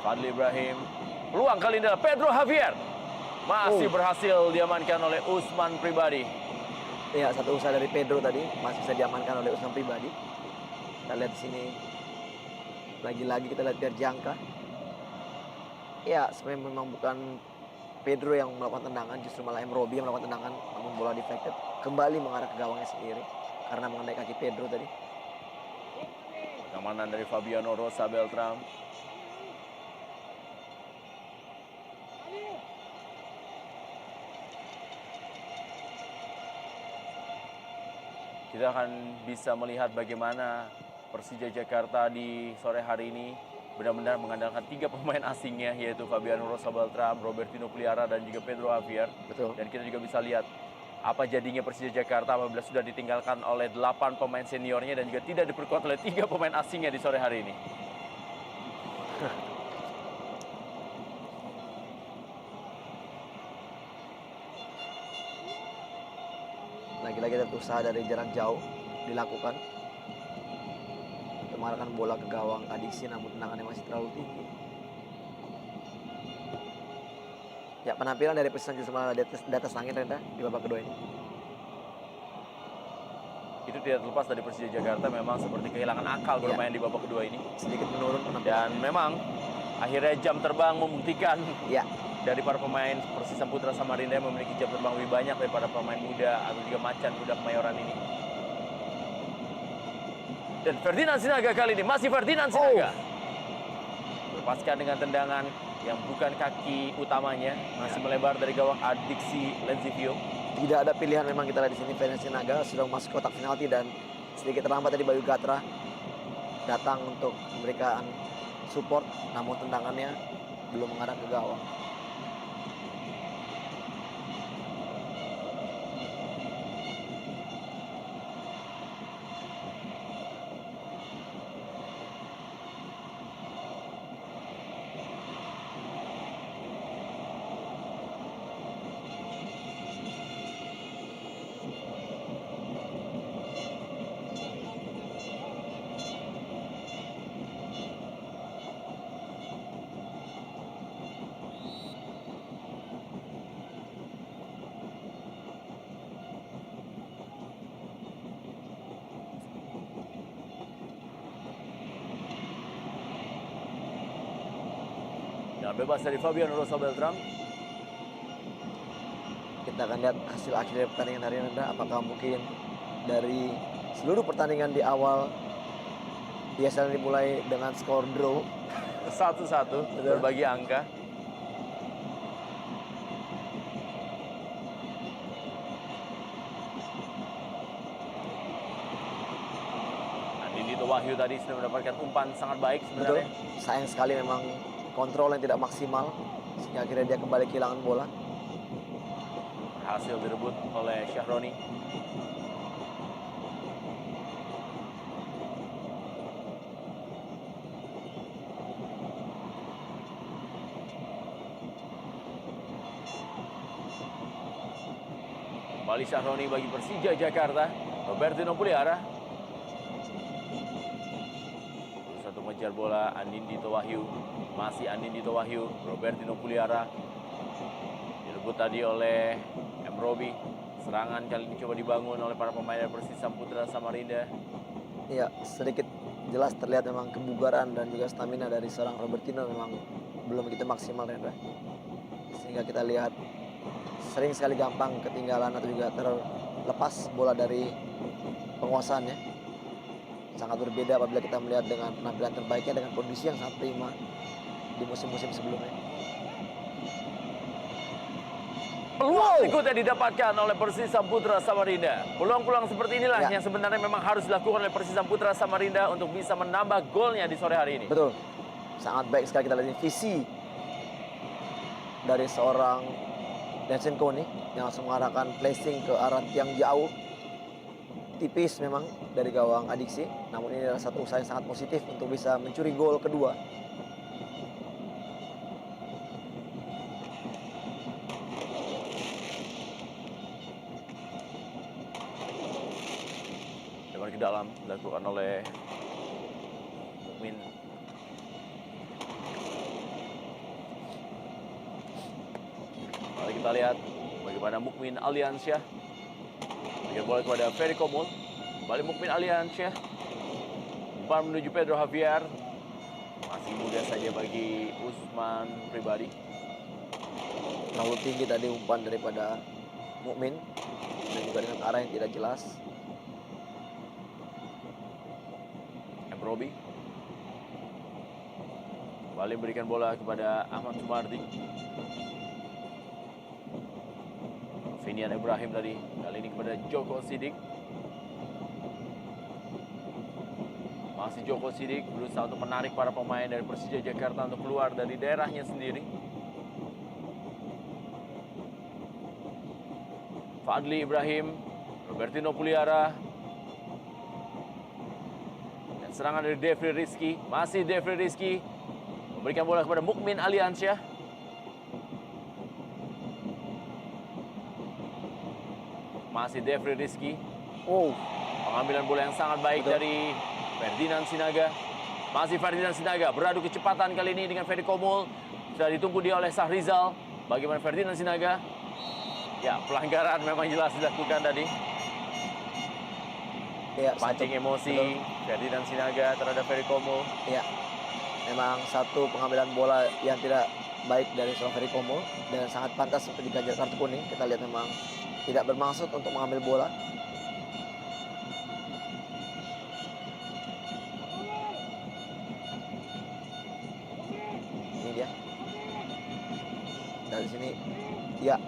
S1: Fadli Ibrahim, peluang kali ini adalah Pedro Javier. Masih berhasil diamankan oleh Usman Pribadi.
S2: Ya, satu usaha dari Pedro tadi masih bisa diamankan oleh Usman Pribadi. Kita lihat di sini lagi-lagi kita lihat Pierre Jangka. Ya, sebenarnya memang bukan Pedro yang melakukan tendangan, justru malah Robi yang melakukan tendangan, namun bola deflected kembali mengarah ke gawangnya sendiri karena mengenai kaki Pedro tadi.
S1: Pengamanan dari Fabiano Rosa Beltram. Kita akan bisa melihat bagaimana Persija Jakarta di sore hari ini benar-benar mengandalkan 3 pemain asingnya, yaitu Fabiano Rosa Beltram, Robertino Pliara, dan juga Pedro Javier.
S2: Betul.
S1: Dan kita juga bisa lihat apa jadinya Persija Jakarta apabila sudah ditinggalkan oleh 8 pemain seniornya dan juga tidak diperkuat oleh 3 pemain asingnya di sore hari ini.
S2: Lagi-lagi ada usaha dari jarak jauh dilakukan untuk mengarahkan bola ke gawang Adiksi, namun tendangannya masih terlalu tinggi. Ya, penampilan dari Persija justru malah di atas langit Renda di babak kedua ini.
S1: Itu tidak terlepas dari Persija Jakarta memang seperti kehilangan akal bermain di babak kedua ini.
S2: Sedikit menurun penampilan.
S1: Dan memang akhirnya jam terbang membuktikan
S2: Ya,
S1: dari para pemain Persis Putra Samarinda yang memiliki jam terbang lebih banyak daripada pemain muda atau juga macan muda Kemayoran ini. Dan Ferdinand Sinaga kali ini masih Ferdinand Sinaga. Lepaskan dengan tendangan yang bukan kaki utamanya, masih melebar dari gawang Adiksi Lenzivio.
S2: tidak ada pilihan memang kita lihat di sini. Ferdinand Sinaga sudah masuk kotak penalti dan sedikit terlambat tadi Bayu Gatra datang untuk memberikan support, namun tendangannya belum mengarah ke gawang.
S1: Dan bebas dari Fabiano Rosa Beltram.
S2: Kita akan lihat hasil akhir dari pertandingan hari ini, apakah mungkin dari seluruh pertandingan di awal biasanya dimulai dengan skor draw
S1: 1-1 berbagi angka. Andindito Wahyu tadi sudah mendapatkan umpan sangat baik
S2: betul.
S1: sebenarnya.
S2: Sayang sekali memang kontrol yang tidak maksimal sehingga akhirnya dia kembali kehilangan bola.
S1: Berhasil direbut oleh Syahroni. Kembali Syahroni bagi Persija Jakarta. Robertino Pliara. Satu mengejar bola Andindito Wahyu. Masih Andindito Wahyu. Robertino Pliara. Direbut tadi oleh M. Robi. Serangan kali ini coba dibangun oleh para pemain dari Persis Putra Samarinda.
S2: Iya, sedikit jelas terlihat memang kebugaran dan juga stamina dari seorang Robertino memang belum begitu maksimal, Rendra. Sehingga kita lihat sering sekali gampang ketinggalan atau juga terlepas bola dari penguasaannya. Sangat berbeda apabila kita melihat dengan penampilan terbaiknya dengan kondisi yang sangat prima di musim-musim sebelumnya.
S1: Peluang berikutnya didapatkan oleh Persisa Putra Samarinda. Peluang-peluang seperti inilah yang sebenarnya memang harus dilakukan oleh Persisa Putra Samarinda untuk bisa menambah golnya di sore hari ini.
S2: Betul. Sangat baik sekali kita lihat visi dari seorang Denson Koni yang langsung mengarahkan placing ke arah yang jauh. Tipis memang dari gawang Adiksi, namun ini adalah satu usaha yang sangat positif untuk bisa mencuri gol kedua.
S1: Lebar ke dalam dilakukan oleh Mukmin. Mari kita lihat bagaimana Mukmin Aliansyah Berikan bola kepada Ferry Komul. Kembali Mukmin Aliansyah. Umpan menuju Pedro Javier. Masih mudah saja bagi Usman Pribadi.
S2: Terlalu tinggi tadi umpan daripada Mukmin dan juga dengan arah yang tidak jelas.
S1: Robi kembali berikan bola kepada Ahmad Sumardi. Finian Ibrahim tadi, kali ini kepada Joko Sidik. Masih Joko Sidik berusaha untuk menarik para pemain dari Persija Jakarta untuk keluar dari daerahnya sendiri. Fadli Ibrahim, Robertino Puliara. Serangan dari Devri Rizky, masih Devri Rizky memberikan bola kepada Mukmin Aliansyah. Masih Devri Rizky. Pengambilan bola yang sangat baik dari Ferdinand Sinaga. Masih Ferdinand Sinaga beradu kecepatan kali ini dengan Ferry Komul. Sudah ditunggu dia oleh Sahrizal. Bagaimana Ferdinand Sinaga? Ya, pelanggaran memang jelas dilakukan tadi.
S2: Ya,
S1: pancing emosi Ferdinand Sinaga terhadap Ferry Komul.
S2: Ya, memang satu pengambilan bola yang tidak baik dari seorang Ferry Komul dan sangat pantas untuk diganjar kartu kuning. Kita lihat memang tidak bermaksud untuk mengambil bola. Ini dia. Dari sini, ya,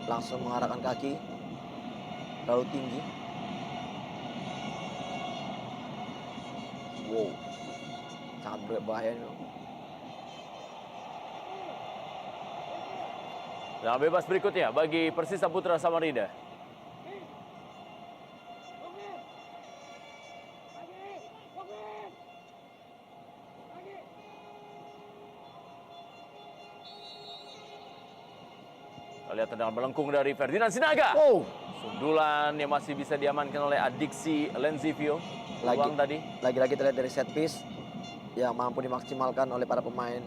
S2: langsung mengarahkan kaki terlalu tinggi. Wow, sangat berbahaya nih.
S1: Nah, bebas berikutnya bagi Persisa Putra Samarinda. Kita lihat tendangan melengkung dari Ferdinand Sinaga. Sundulan yang masih bisa diamankan oleh Adiksi Lenzivio.
S2: Lagi-lagi terlihat dari set piece yang mampu dimaksimalkan oleh para pemain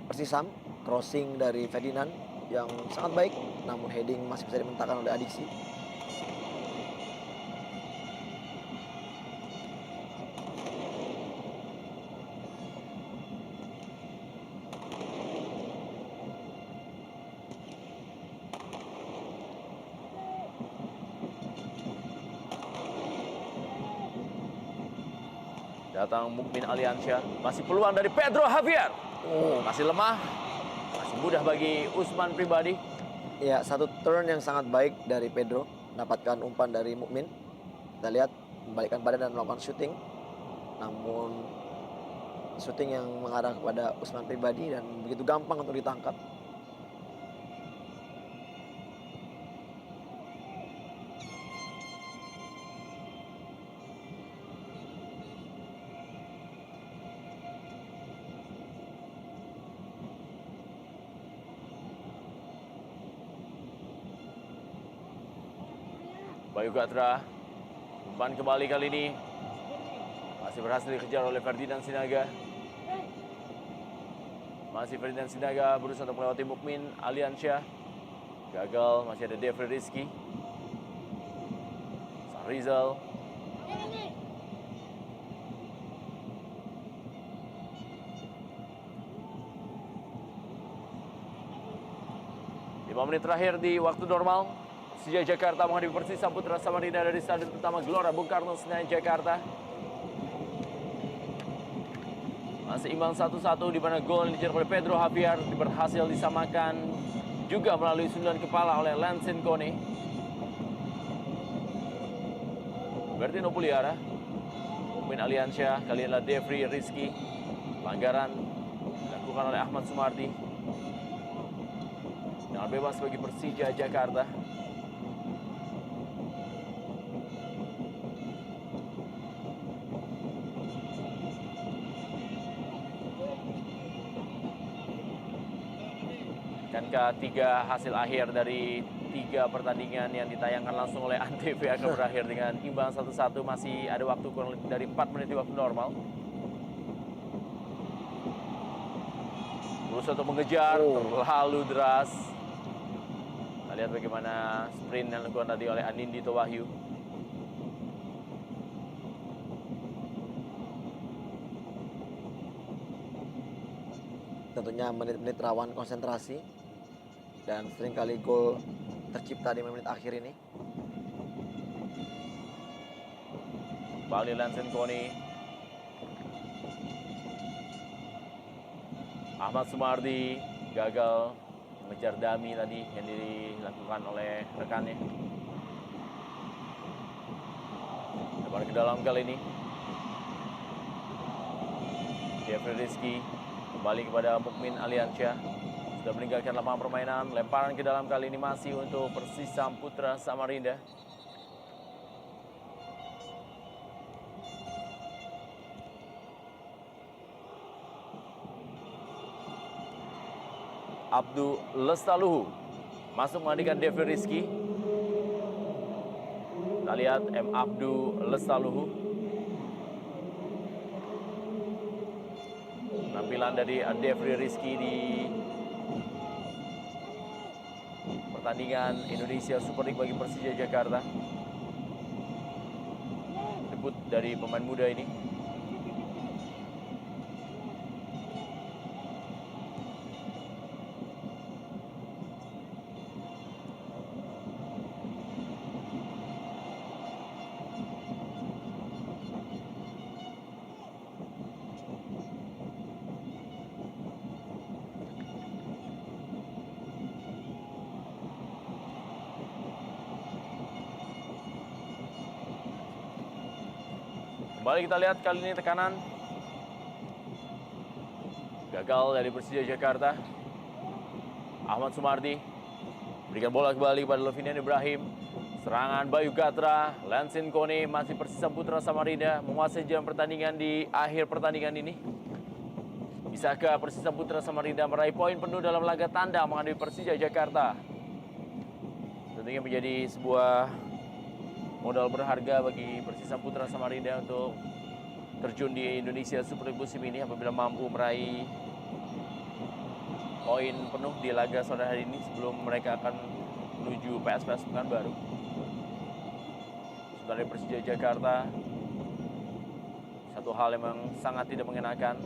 S2: Persisam. Crossing dari Ferdinand yang sangat baik, namun heading masih bisa dimentahkan oleh Adiksi.
S1: Datang Mukmin Aliansyah, masih peluang dari Pedro Javier. Masih lemah, masih mudah bagi Usman Pribadi.
S2: Ya, satu turn yang sangat baik dari Pedro, mendapatkan umpan dari Mukmin. Kita lihat membalikkan badan dan melakukan shooting. Namun shooting yang mengarah kepada Usman Pribadi dan begitu gampang untuk ditangkap.
S1: Bayu Gatra, umpan kembali kali ini masih berhasil dikejar oleh Ferdinand Sinaga. Masih Ferdinand Sinaga berusaha untuk melewati Mukmin Aliansyah. Gagal, masih ada Devri Rizky. Sahrizal. Menit terakhir di waktu normal. Persija Jakarta menghadapi Persisa Putra Samarinda dari Stadion Utama Gelora Bung Karno, Senayan, Jakarta. Masih imbang 1-1 di mana gol yang dicetak oleh Pedro Javier berhasil disamakan juga melalui sundulan kepala oleh Lansin Kone. Robertino Puliara, Mukmin Aliansyah, kali ini adalah Devri Rizky. Pelanggaran dilakukan oleh Ahmad Sumardi. Dengan bebas bagi Persija Jakarta. Akankah 3 hasil akhir dari 3 pertandingan yang ditayangkan langsung oleh Antv akan berakhir dengan imbang 1-1? Masih ada waktu kurang lebih dari 4 menit di waktu normal. Berusaha untuk mengejar, terlalu deras. Kita lihat bagaimana sprint yang dilakukan tadi oleh Anindito Wahyu.
S2: Tentunya menit-menit rawan konsentrasi dan seringkali gol tercipta di menit akhir ini.
S1: Kembali Lansen Koni. Ahmad Sumardi gagal mengejar dummy tadi yang dilakukan oleh rekannya. Lebar ke dalam kali ini. Jeffrey Rizky kembali kepada Mukmin Aliansyah. Sudah meninggalkan lapangan permainan. Lemparan ke dalam kali ini masih untuk Persisam Putra Samarinda. Abdu Lestaluhu masuk menggantikan Devi Rizky. Kita lihat M. Abdu Lestaluhu. Penampilan dari Devi Rizky di pertandingan Indonesia Super League bagi Persija Jakarta. Debut dari pemain muda ini. Kembali kita lihat kali ini tekanan. Gagal dari Persija Jakarta. Ahmad Sumardi berikan bola kembali kepada Lovinian Ibrahim. Serangan Bayu Gatra, Lansin Kone, masih Persisam Putra Samarinda menguasai jam pertandingan di akhir pertandingan ini. Bisakah Persisam Putra Samarinda meraih poin penuh dalam laga tandang menghadapi Persija Jakarta? Tentunya menjadi sebuah modal berharga bagi Persisam Putra Samarinda untuk terjun di Indonesia Super League musim ini apabila mampu meraih poin penuh di laga sore hari ini sebelum mereka akan menuju PSPS Pekanbaru. Sebenarnya Persija Jakarta satu hal yang memang sangat tidak mengenakan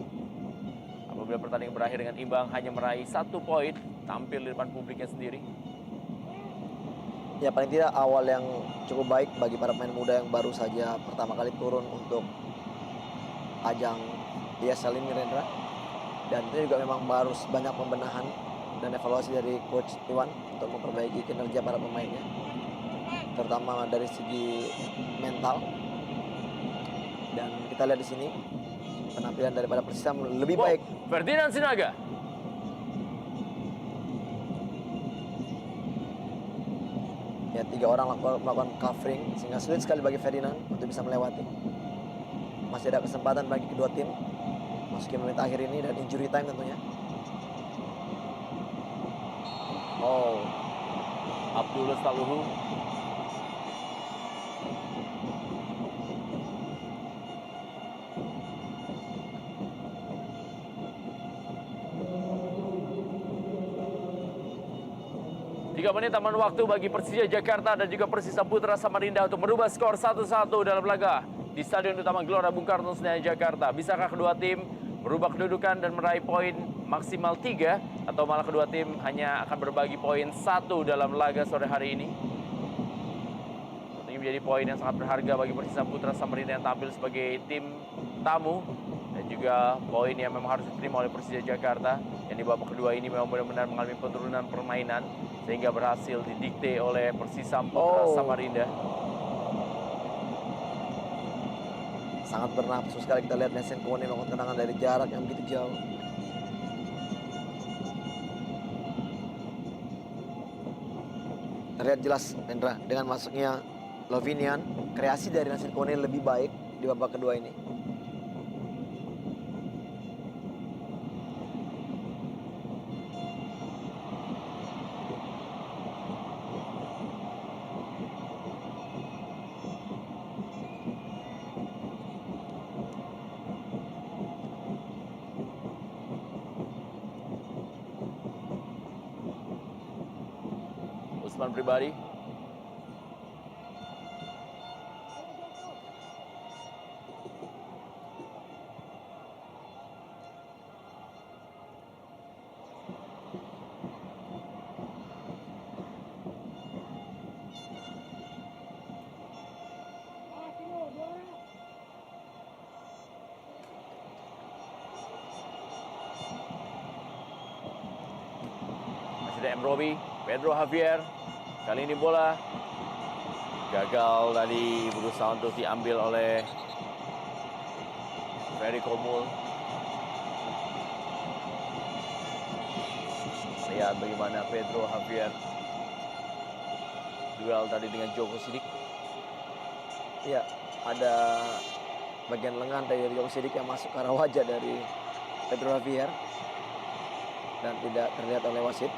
S1: apabila pertandingan berakhir dengan imbang, hanya meraih 1 poin, tampil di depan publiknya sendiri.
S2: Ya paling tidak awal yang cukup baik bagi para pemain muda yang baru saja pertama kali turun untuk ajang ISL ini, Rendra. Dan itu juga memang harus banyak pembenahan dan evaluasi dari Coach Iwan untuk memperbaiki kinerja para pemainnya, terutama dari segi mental. Dan kita lihat di sini penampilan daripada Persisam lebih baik.
S1: Ferdinand Sinaga.
S2: Ya, 3 orang melakukan covering sehingga sulit sekali bagi Ferdinand untuk bisa melewati. Masih ada kesempatan bagi kedua tim masuki menit akhir ini dan injury time tentunya.
S1: Abdul Lestaluhu. Tiga menit taman waktu bagi Persija Jakarta dan juga Persisam Putra Samarinda untuk merubah skor 1-1 dalam laga di Stadion Utama Gelora Bung Karno Senayan Jakarta. Bisakah kedua tim merubah kedudukan dan meraih poin maksimal 3 atau malah kedua tim hanya akan berbagi poin 1 dalam laga sore hari ini? Ini menjadi poin yang sangat berharga bagi Persisam Putra Samarinda yang tampil sebagai tim tamu dan juga poin yang memang harus diterima oleh Persija Jakarta yang di babak kedua ini memang benar-benar mengalami penurunan permainan sehingga berhasil didikte oleh Persisam Putra Samarinda.
S2: Sangat bernafsu sekali kita lihat Lansin Kone melakukan tendangan dari jarak yang begitu jauh. Terlihat jelas, Hendra, dengan masuknya Lovinian, kreasi dari Lansin Kone lebih baik di babak kedua ini.
S1: Usman pribadi. Masih ada M. Robi, Pedro Javier. Kali ini bola gagal tadi, berusaha untuk diambil oleh Ferry Komul. Lihat bagaimana Pedro Javier duel tadi dengan Joko Sidik.
S2: Iya, ada bagian lengan dari Joko Sidik yang masuk ke arah wajah dari Pedro Javier dan tidak terlihat oleh wasit.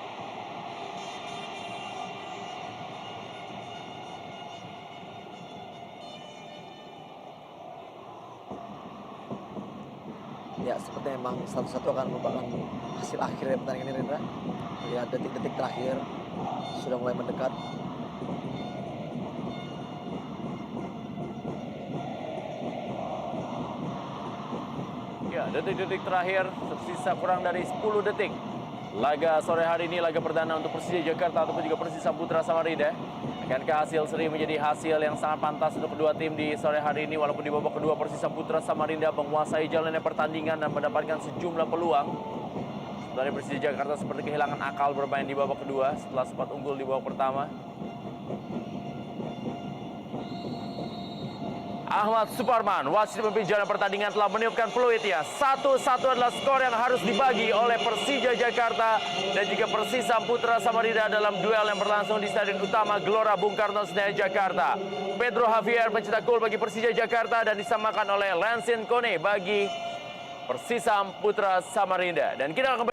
S2: Ya, sepertinya memang satu-satu akan merupakan hasil akhir dari pertandingan ini, Rendra. Lihat detik-detik terakhir sudah mulai mendekat.
S1: Ya, detik-detik terakhir, tersisa kurang dari 10 detik. Laga sore hari ini, laga perdana untuk Persija Jakarta ataupun juga Persija Saputra Samarinda. Akankah hasil seri menjadi hasil yang sangat pantas untuk kedua tim di sore hari ini? Walaupun di babak kedua Persija Saputra Samarinda menguasai jalannya pertandingan dan mendapatkan sejumlah peluang. Sebenarnya Persija Jakarta seperti kehilangan akal bermain di babak kedua setelah sempat unggul di babak pertama. Ahmad Suparman, wasit pemimpin jalannya pertandingan, telah meniupkan peluitnya. 1-1 adalah skor yang harus dibagi oleh Persija Jakarta dan juga Persija Saputra Samarinda dalam duel yang berlangsung di Stadion Utama Gelora Bung Karno Senayan Jakarta. Pedro Javier mencetak gol bagi Persija Jakarta dan disamakan oleh Lensin Kone bagi Persija Saputra Samarinda. Dan kita akan